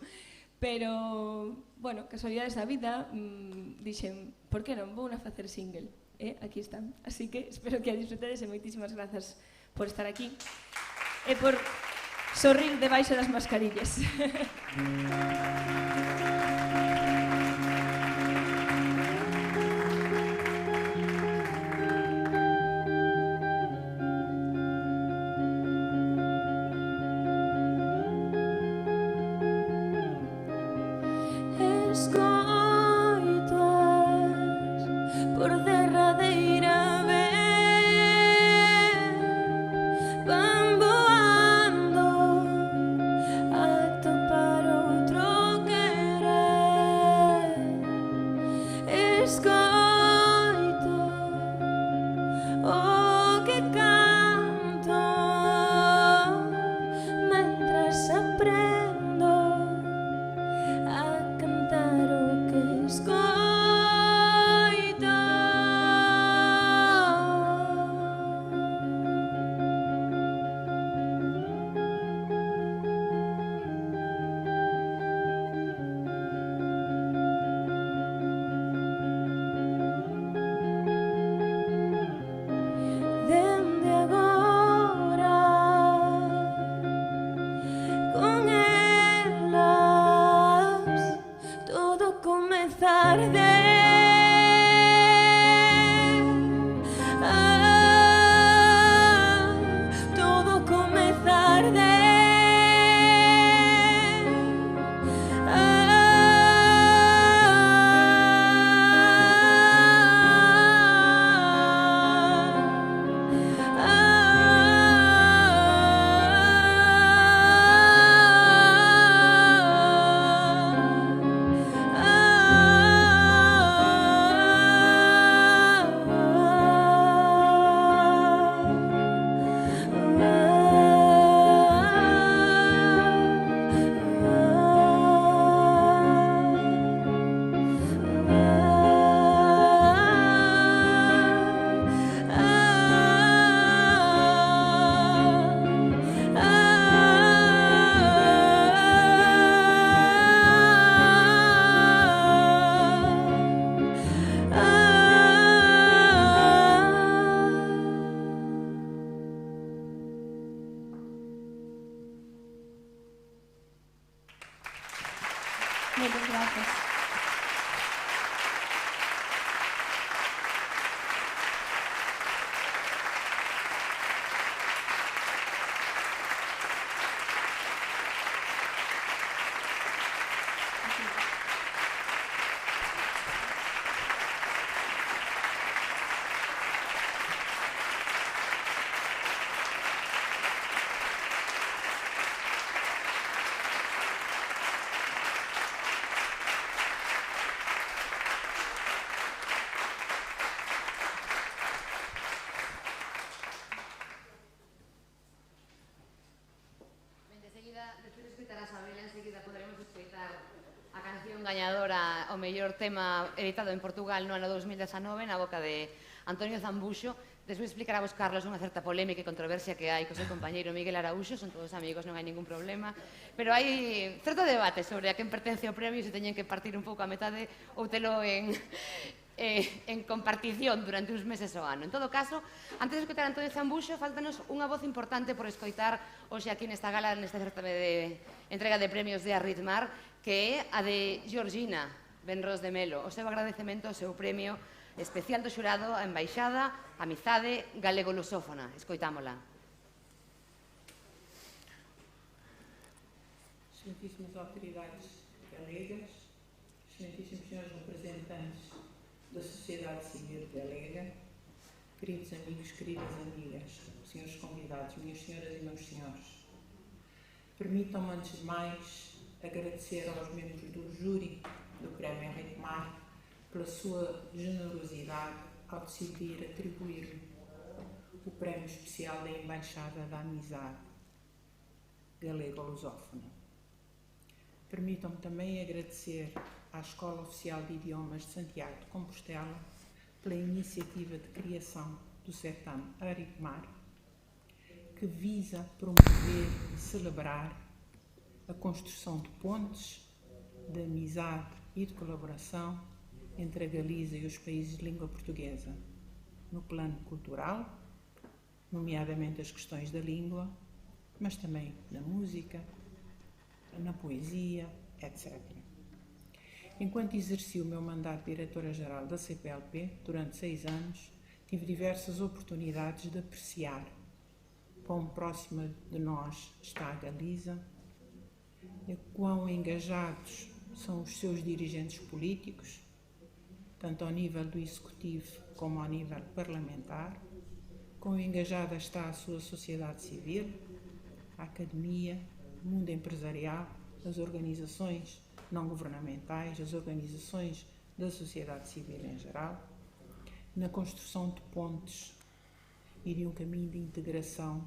Pero, bueno, casualidades da vida, dixen, por que non vou na facer single? Aquí están. Así que espero que a disfrutedes e moitísimas grazas por estar aquí e por sorrir debaixo das mascarillas. Escoitas por derradeira vez, van voando a topar outro que Moitas grazas. Gañadora o mellor tema editado en Portugal no ano 2019 na boca de Antonio Zambuxo. Despois explicará vos, Carlos, unha certa polémica e controversia que hai co seu compañeiro Miguel Araúxo. Son todos amigos, non hai ningún problema, pero hai certo debate sobre a quen pertence ao premio, se teñen que partir un pouco a metade ou telo en compartición durante uns meses ao ano. En todo caso, antes de escoitar a Antonio Zambuxo, faltanos unha voz importante por escoitar hoxe aquí nesta gala, nesta certame de entrega de premios de Arritmar, que é a de Georgina Benros de Melo. O seu agradecemento ao seu premio especial do xurado a Embaixada Amizade Galego-Lusófona. Escoitámola. Excelentíssimas autoridades galegas, excelentíssimos senhores representantes da sociedade civil galega, queridos amigos, queridas amigas, senhores convidados, minhas senhoras e meus senhores, permitam-me antes de mais agradecer aos membros do júri do Prémio Arritmar pela sua generosidade ao decidir atribuir-me o Prémio Especial da Embaixada da Amizade Galego-Lusófona. Permitam-me também agradecer à Escola Oficial de Idiomas de Santiago de Compostela pela iniciativa de criação do certame Arritmar, que visa promover e celebrar a construção de pontes de amizade e de colaboração entre a Galiza e os países de língua portuguesa, no plano cultural, nomeadamente as questões da língua, mas também na música, na poesia, etc. Enquanto exerci o meu mandato de diretora-geral da CPLP, durante 6 anos, tive diversas oportunidades de apreciar quão próxima de nós está a Galiza, e quão engajados são os seus dirigentes políticos, tanto ao nível do Executivo como ao nível parlamentar, quão engajada está a sua sociedade civil, a academia, o mundo empresarial, as organizações não governamentais, as organizações da sociedade civil em geral, na construção de pontes e de um caminho de integração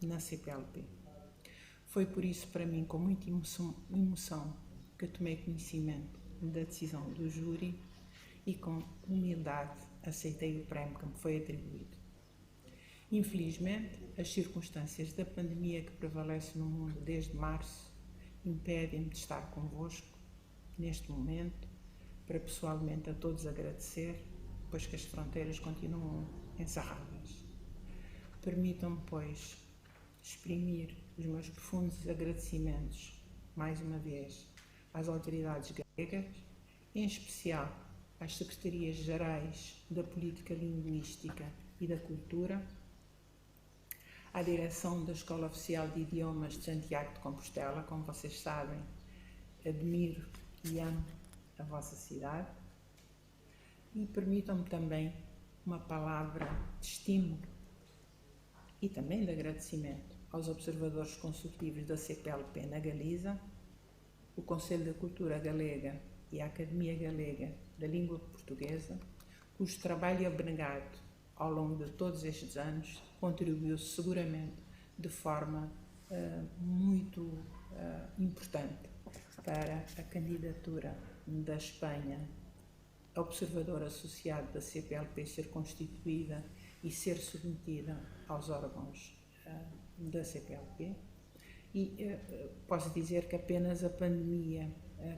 na CPLP. Foi por isso, para mim, com muita emoção que tomei conhecimento da decisão do júri e com humildade aceitei o prémio que me foi atribuído. Infelizmente, as circunstâncias da pandemia que prevalece no mundo desde março impedem-me de estar convosco neste momento para pessoalmente a todos agradecer, pois que as fronteiras continuam encerradas. Permitam-me, pois, exprimir os meus profundos agradecimentos, mais uma vez, às autoridades galegas, em especial às Secretarias-Gerais da Política Linguística e da Cultura, à direção da Escola Oficial de Idiomas de Santiago de Compostela. Como vocês sabem, admiro e amo a vossa cidade, e permitam-me também uma palavra de estímulo e também de agradecimento aos observadores consultivos da CPLP na Galiza, o Conselho da Cultura Galega e a Academia Galega da Língua Portuguesa, cujo trabalho abnegado ao longo de todos estes anos contribuiu seguramente de forma muito importante para a candidatura da Espanha a observador associado da CPLP ser constituída e ser submetida aos órgãos da CPLP. E posso dizer que apenas a pandemia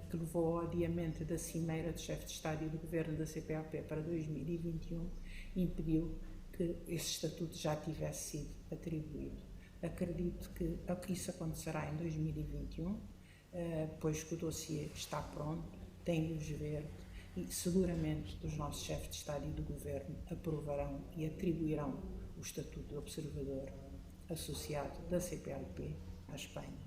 que levou ao adiamento da cimeira de chefe de Estado e do Governo da CPLP para 2021 impediu que esse estatuto já tivesse sido atribuído. Acredito que isso acontecerá em 2021, pois que o dossiê está pronto, tem luz verde e seguramente os nossos chefes de Estado e do Governo aprovarão e atribuirão o estatuto de observador associado da CPLP à Espanha.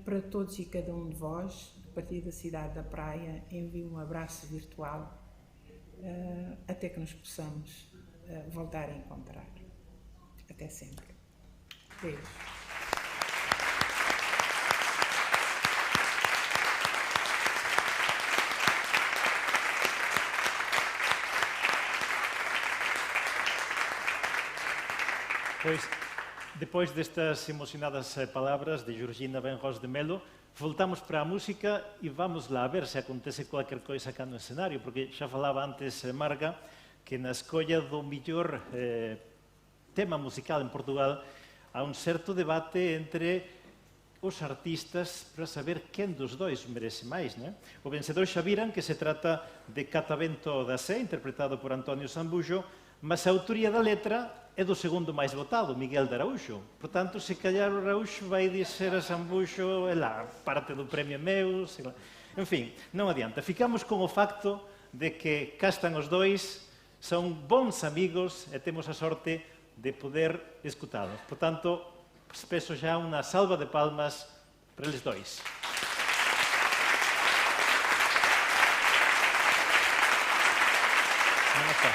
Para todos e cada um de vós, a partir da cidade da Praia, envio um abraço virtual até que nos possamos voltar a encontrar. Até sempre. Beijo. Pois, depois destas emocionadas palabras de Georgina Benros de Melo, voltamos para a música e vamos lá a ver se acontece qualquer coisa cá no escenario, porque xa falaba antes Marga que na escolla do millor tema musical en Portugal há un certo debate entre os artistas para saber quen dos dois merece máis, né? O vencedor xa viran que se trata de Catavento da Sé, interpretado por Antonio Zambujo, mas a autoría da letra é do segundo máis votado, Miguel de Araújo. Portanto, se calhar o Araújo vai dizer a Zambujo, é lá, parte do premio meu... En fin, non adianta. Ficamos con o facto de que cá están os dois, son bons amigos e temos a sorte de poder escutalos. Portanto, peço xa unha salva de palmas para eles dois. Non está.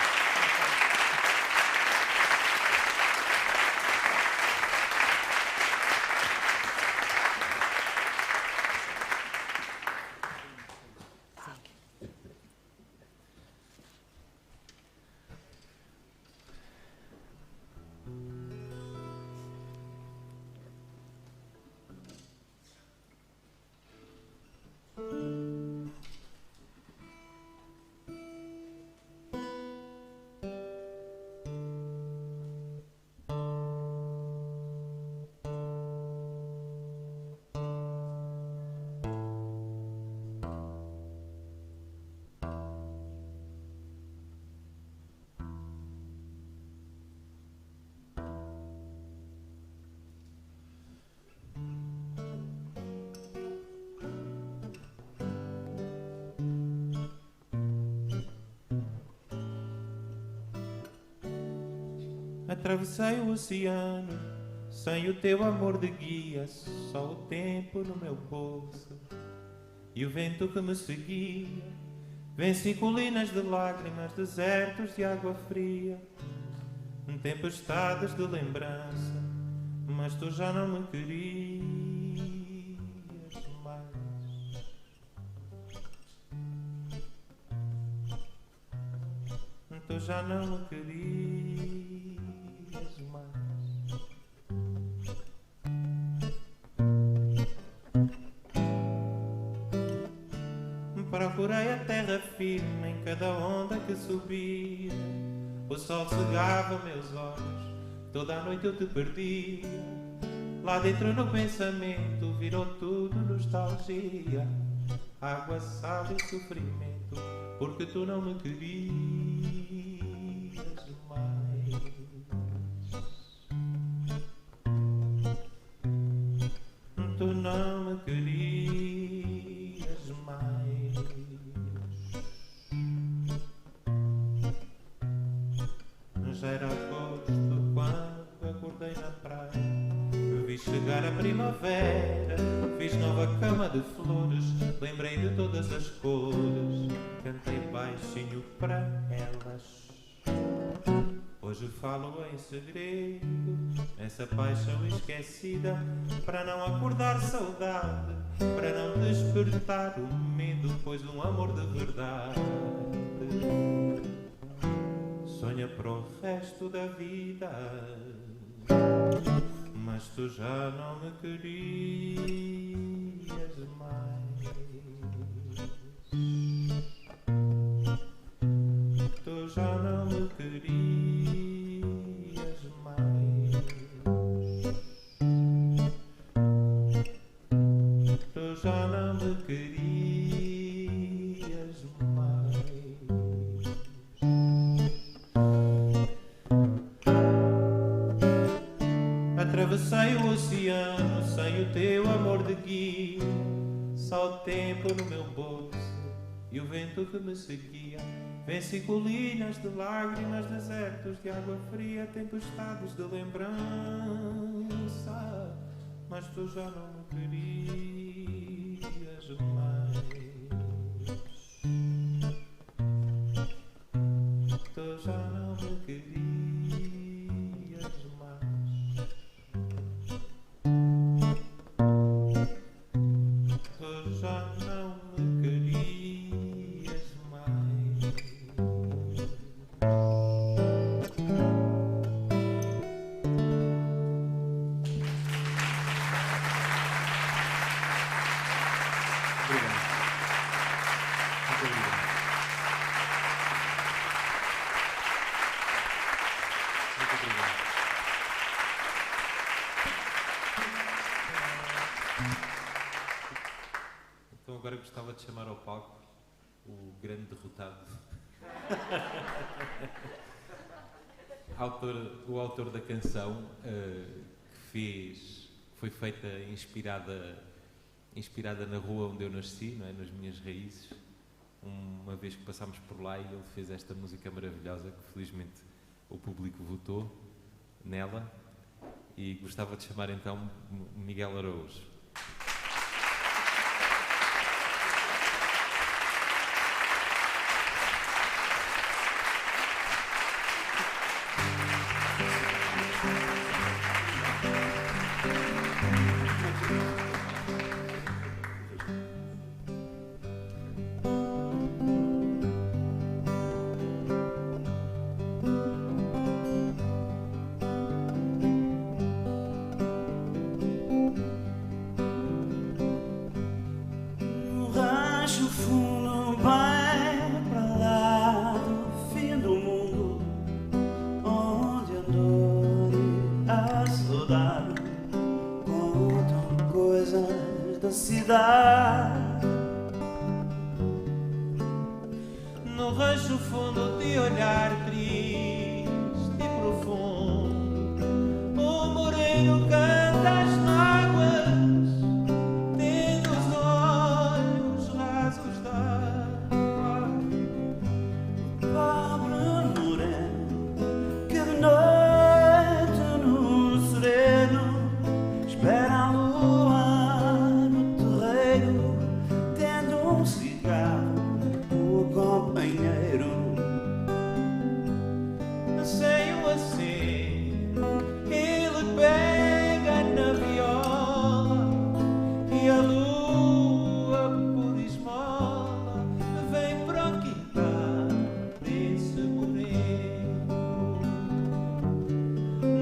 Atravessei o oceano sem o teu amor de guia, só o tempo no meu bolso e o vento que me seguia. Venci colinas de lágrimas, desertos de água fria, tempestades de lembrança, mas tu já não me querias mais. Tu já não me querias mais. Procurei a terra firme em cada onda que subia. O sol cegava meus olhos, toda a noite eu te perdia. Lá dentro no pensamento virou tudo nostalgia, água, sal e sofrimento, porque tu não me querias mais. Tu não me querias mais. Já era agosto quando acordei na praia. Vi chegar a primavera, fiz nova cama de flores, lembrei de todas as cores, cantei baixinho para elas. Hoje falo em segredo, essa paixão esquecida, para não acordar saudade, para não despertar o medo, pois um amor de verdade sonha para o resto da vida. Mas tu já não me querias mais. Tu já não me querias mais. Tu já não me querias mais. atravessei o oceano sem o teu amor de guia. Só o tempo no meu bolso e o vento que me seguia. Venci colinas de lágrimas, desertos de água fria, tempestades de lembrança. Mas tu já não me querias mais. Tu já não me querias mais. Tu já não me querias mais. Então agora gostava de chamar ao palco o grande derrotado. O autor da canção foi feita inspirada na rua onde eu nasci, não é? Nas minhas raízes. Uma vez que passámos por lá e ele fez esta música maravilhosa que felizmente o público votou nela, e gostava de chamar então Miguel Araújo. No rancho fundo de olhar triste e profundo, o moreno canta as mágoas, tendo os olhos rasos d'água. Pobre moreno, que de noite no sereno espera a lua no terreiro, tendo um cigarro, o companheiro. Anseio assim, ele pega na viola e a lua por esmola vem para o quintal desse moreno.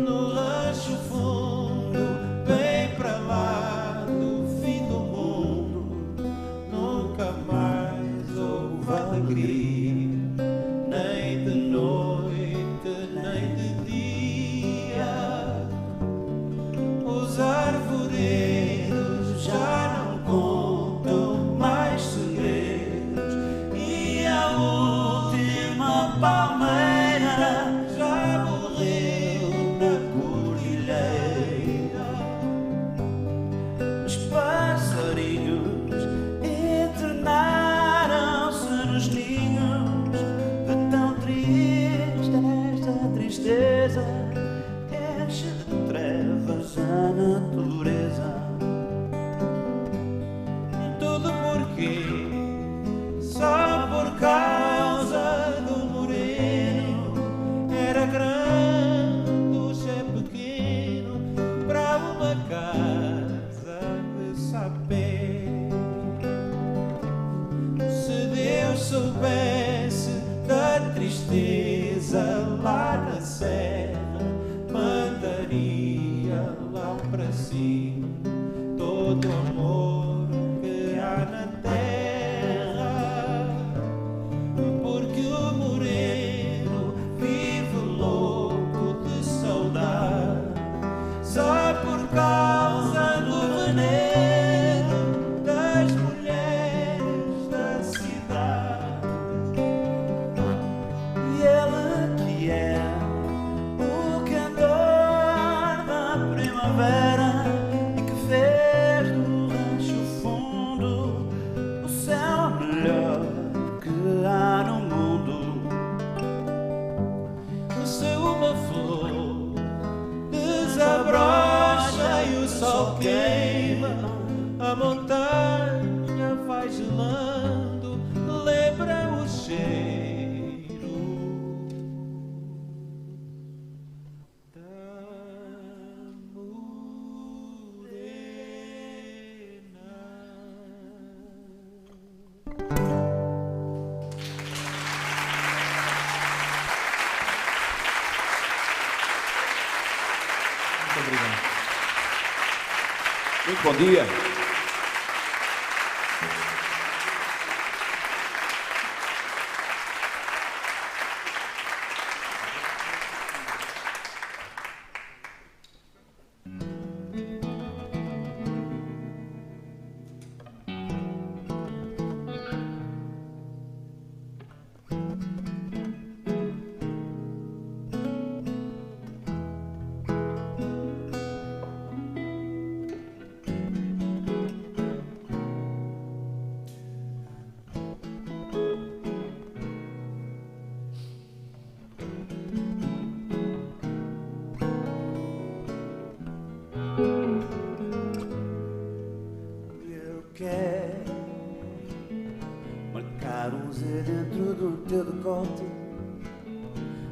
No rancho fundo, bem para lá do fim do mundo, nunca mais houve alegria, nem de noite, nem de dia. Os arvoredos já não contam mais segredos e a última palmeira já morreu na cordilheira. Os passarinhos internaram-se nos ninhos, de tão triste esta tristeza enche de trevas a natureza. Tudo porque só por causa do moreno era grande ou é pequeno para uma casa de sapé. Se Deus soubesse da tristeza lá na serra, mandaria lá para cima todo o amor que há na terra. Porque o moreno vive louco de saudade, só por causa do veneno das mulheres da cidade. E ele que é o cantor da primavera Muito obrigado. Muito bom dia. Eu quero marcar um Z dentro do teu decote,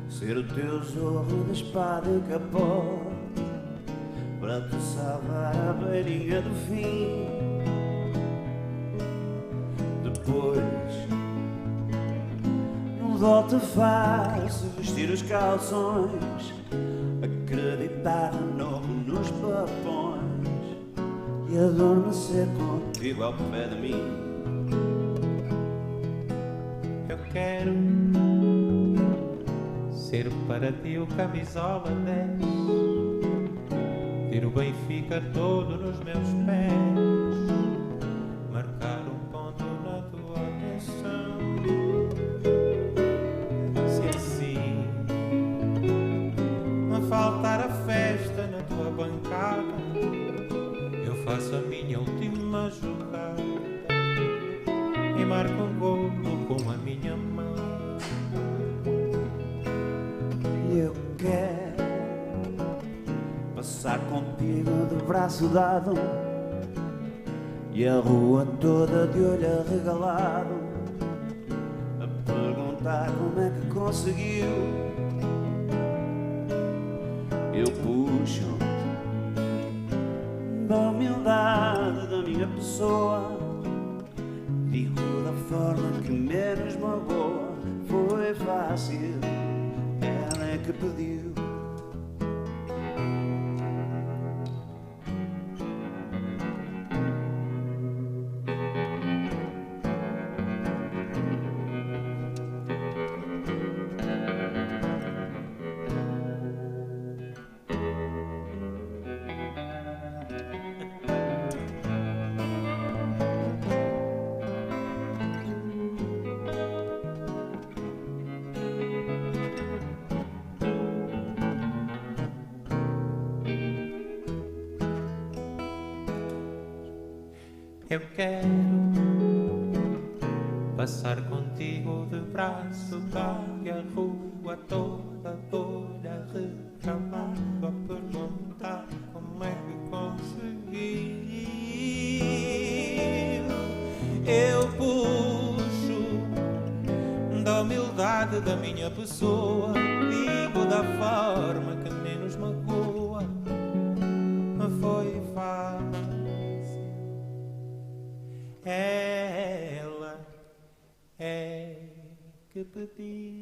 ser o teu zorro da espada e capote, para te salvar à beirinha do fim. Depois, num volte-face, vestir os calções, acreditar de novo nos papões e adormecer contigo ao pé de mim. Eu quero ser para ti o camisola 10, ter o Benfica todo nos meus pés, marcar um ponto na tua atenção. Se assim me faltar a festa na tua bancada, eu faço a minha última jogada e marco um golo com a minha mão. Eu quero passar contigo de braço dado e a rua toda de olho arregalado, a perguntar como é que conseguiu. Eu puxo da humildade da minha pessoa, digo da forma que menos magoa. Foi fácil, ela é que pediu. Eu quero passar contigo de braço dado e a rua toda toda reclamando, a perguntar como é que conseguiu. Eu puxo da humildade da minha pessoa, digo da forma que menos magoa. Foi fácil, ela é que pediu.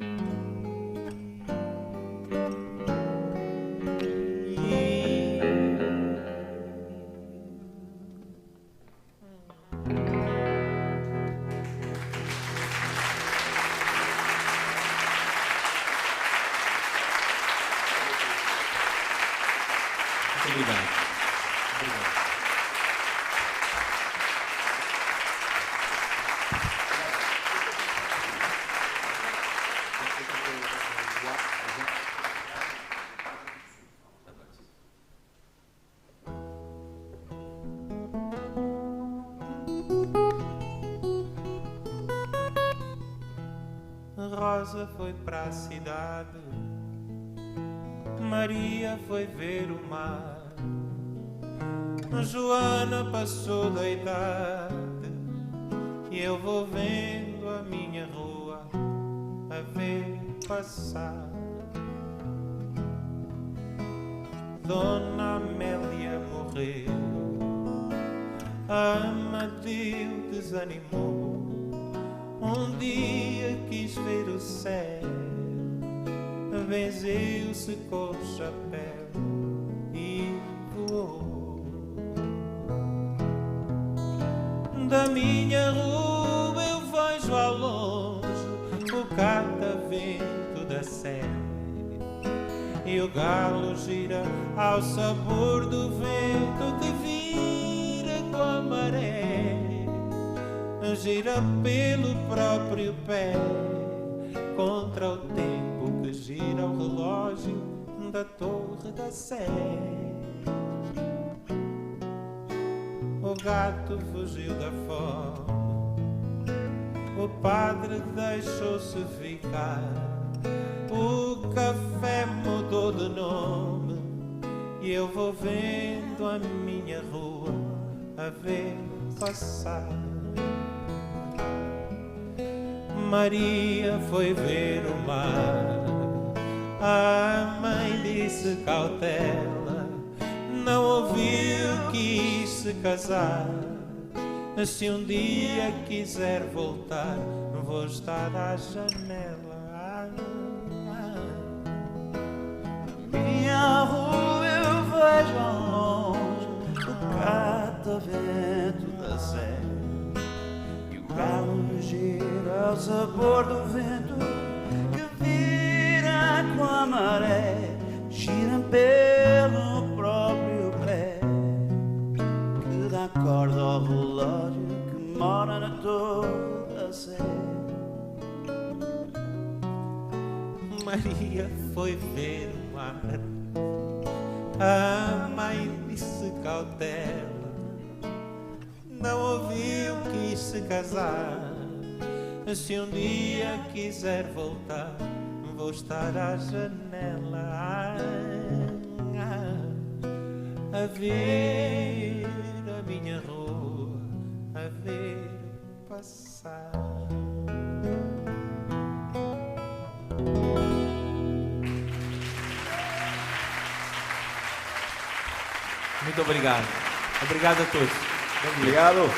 Obrigado. Rosa foi para a cidade, Maria foi ver o mar, Joana passou da idade e eu vou vendo a minha rua a ver passar. Dona Amélia morreu, a Amadeu desanimou. Um dia quis ver o céu, benzeu-se com o chapéu e Da minha rua eu vejo ao longe o catavento da serra, e o galo gira ao sabor do vento que vira com a maré, gira pelo próprio pé contra o tempo que gira o relógio da Torre da Sé. O gato fugiu da fome, o padre deixou-se ficar, o café mudou de nome e eu vou vendo a minha rua a ver passar. Maria foi ver o mar, a mãe disse cautela, não ouviu, quis se casar. Se um dia quiser voltar, vou estar à janela. Minha rua eu vejo ao longe o catavento da Sé, e o galo gira ao sabor do vento que vira com a maré, gira pelo próprio pé, que dá corda ao relógio que mora na Torre da Sé. Maria foi ver o mar, a mãe disse cautela, não ouviu, quis se casar. Se um dia quiser voltar, vou estar à janela a ver a minha rua, a ver passar. Muito obrigado. Obrigado a todos. Obrigado.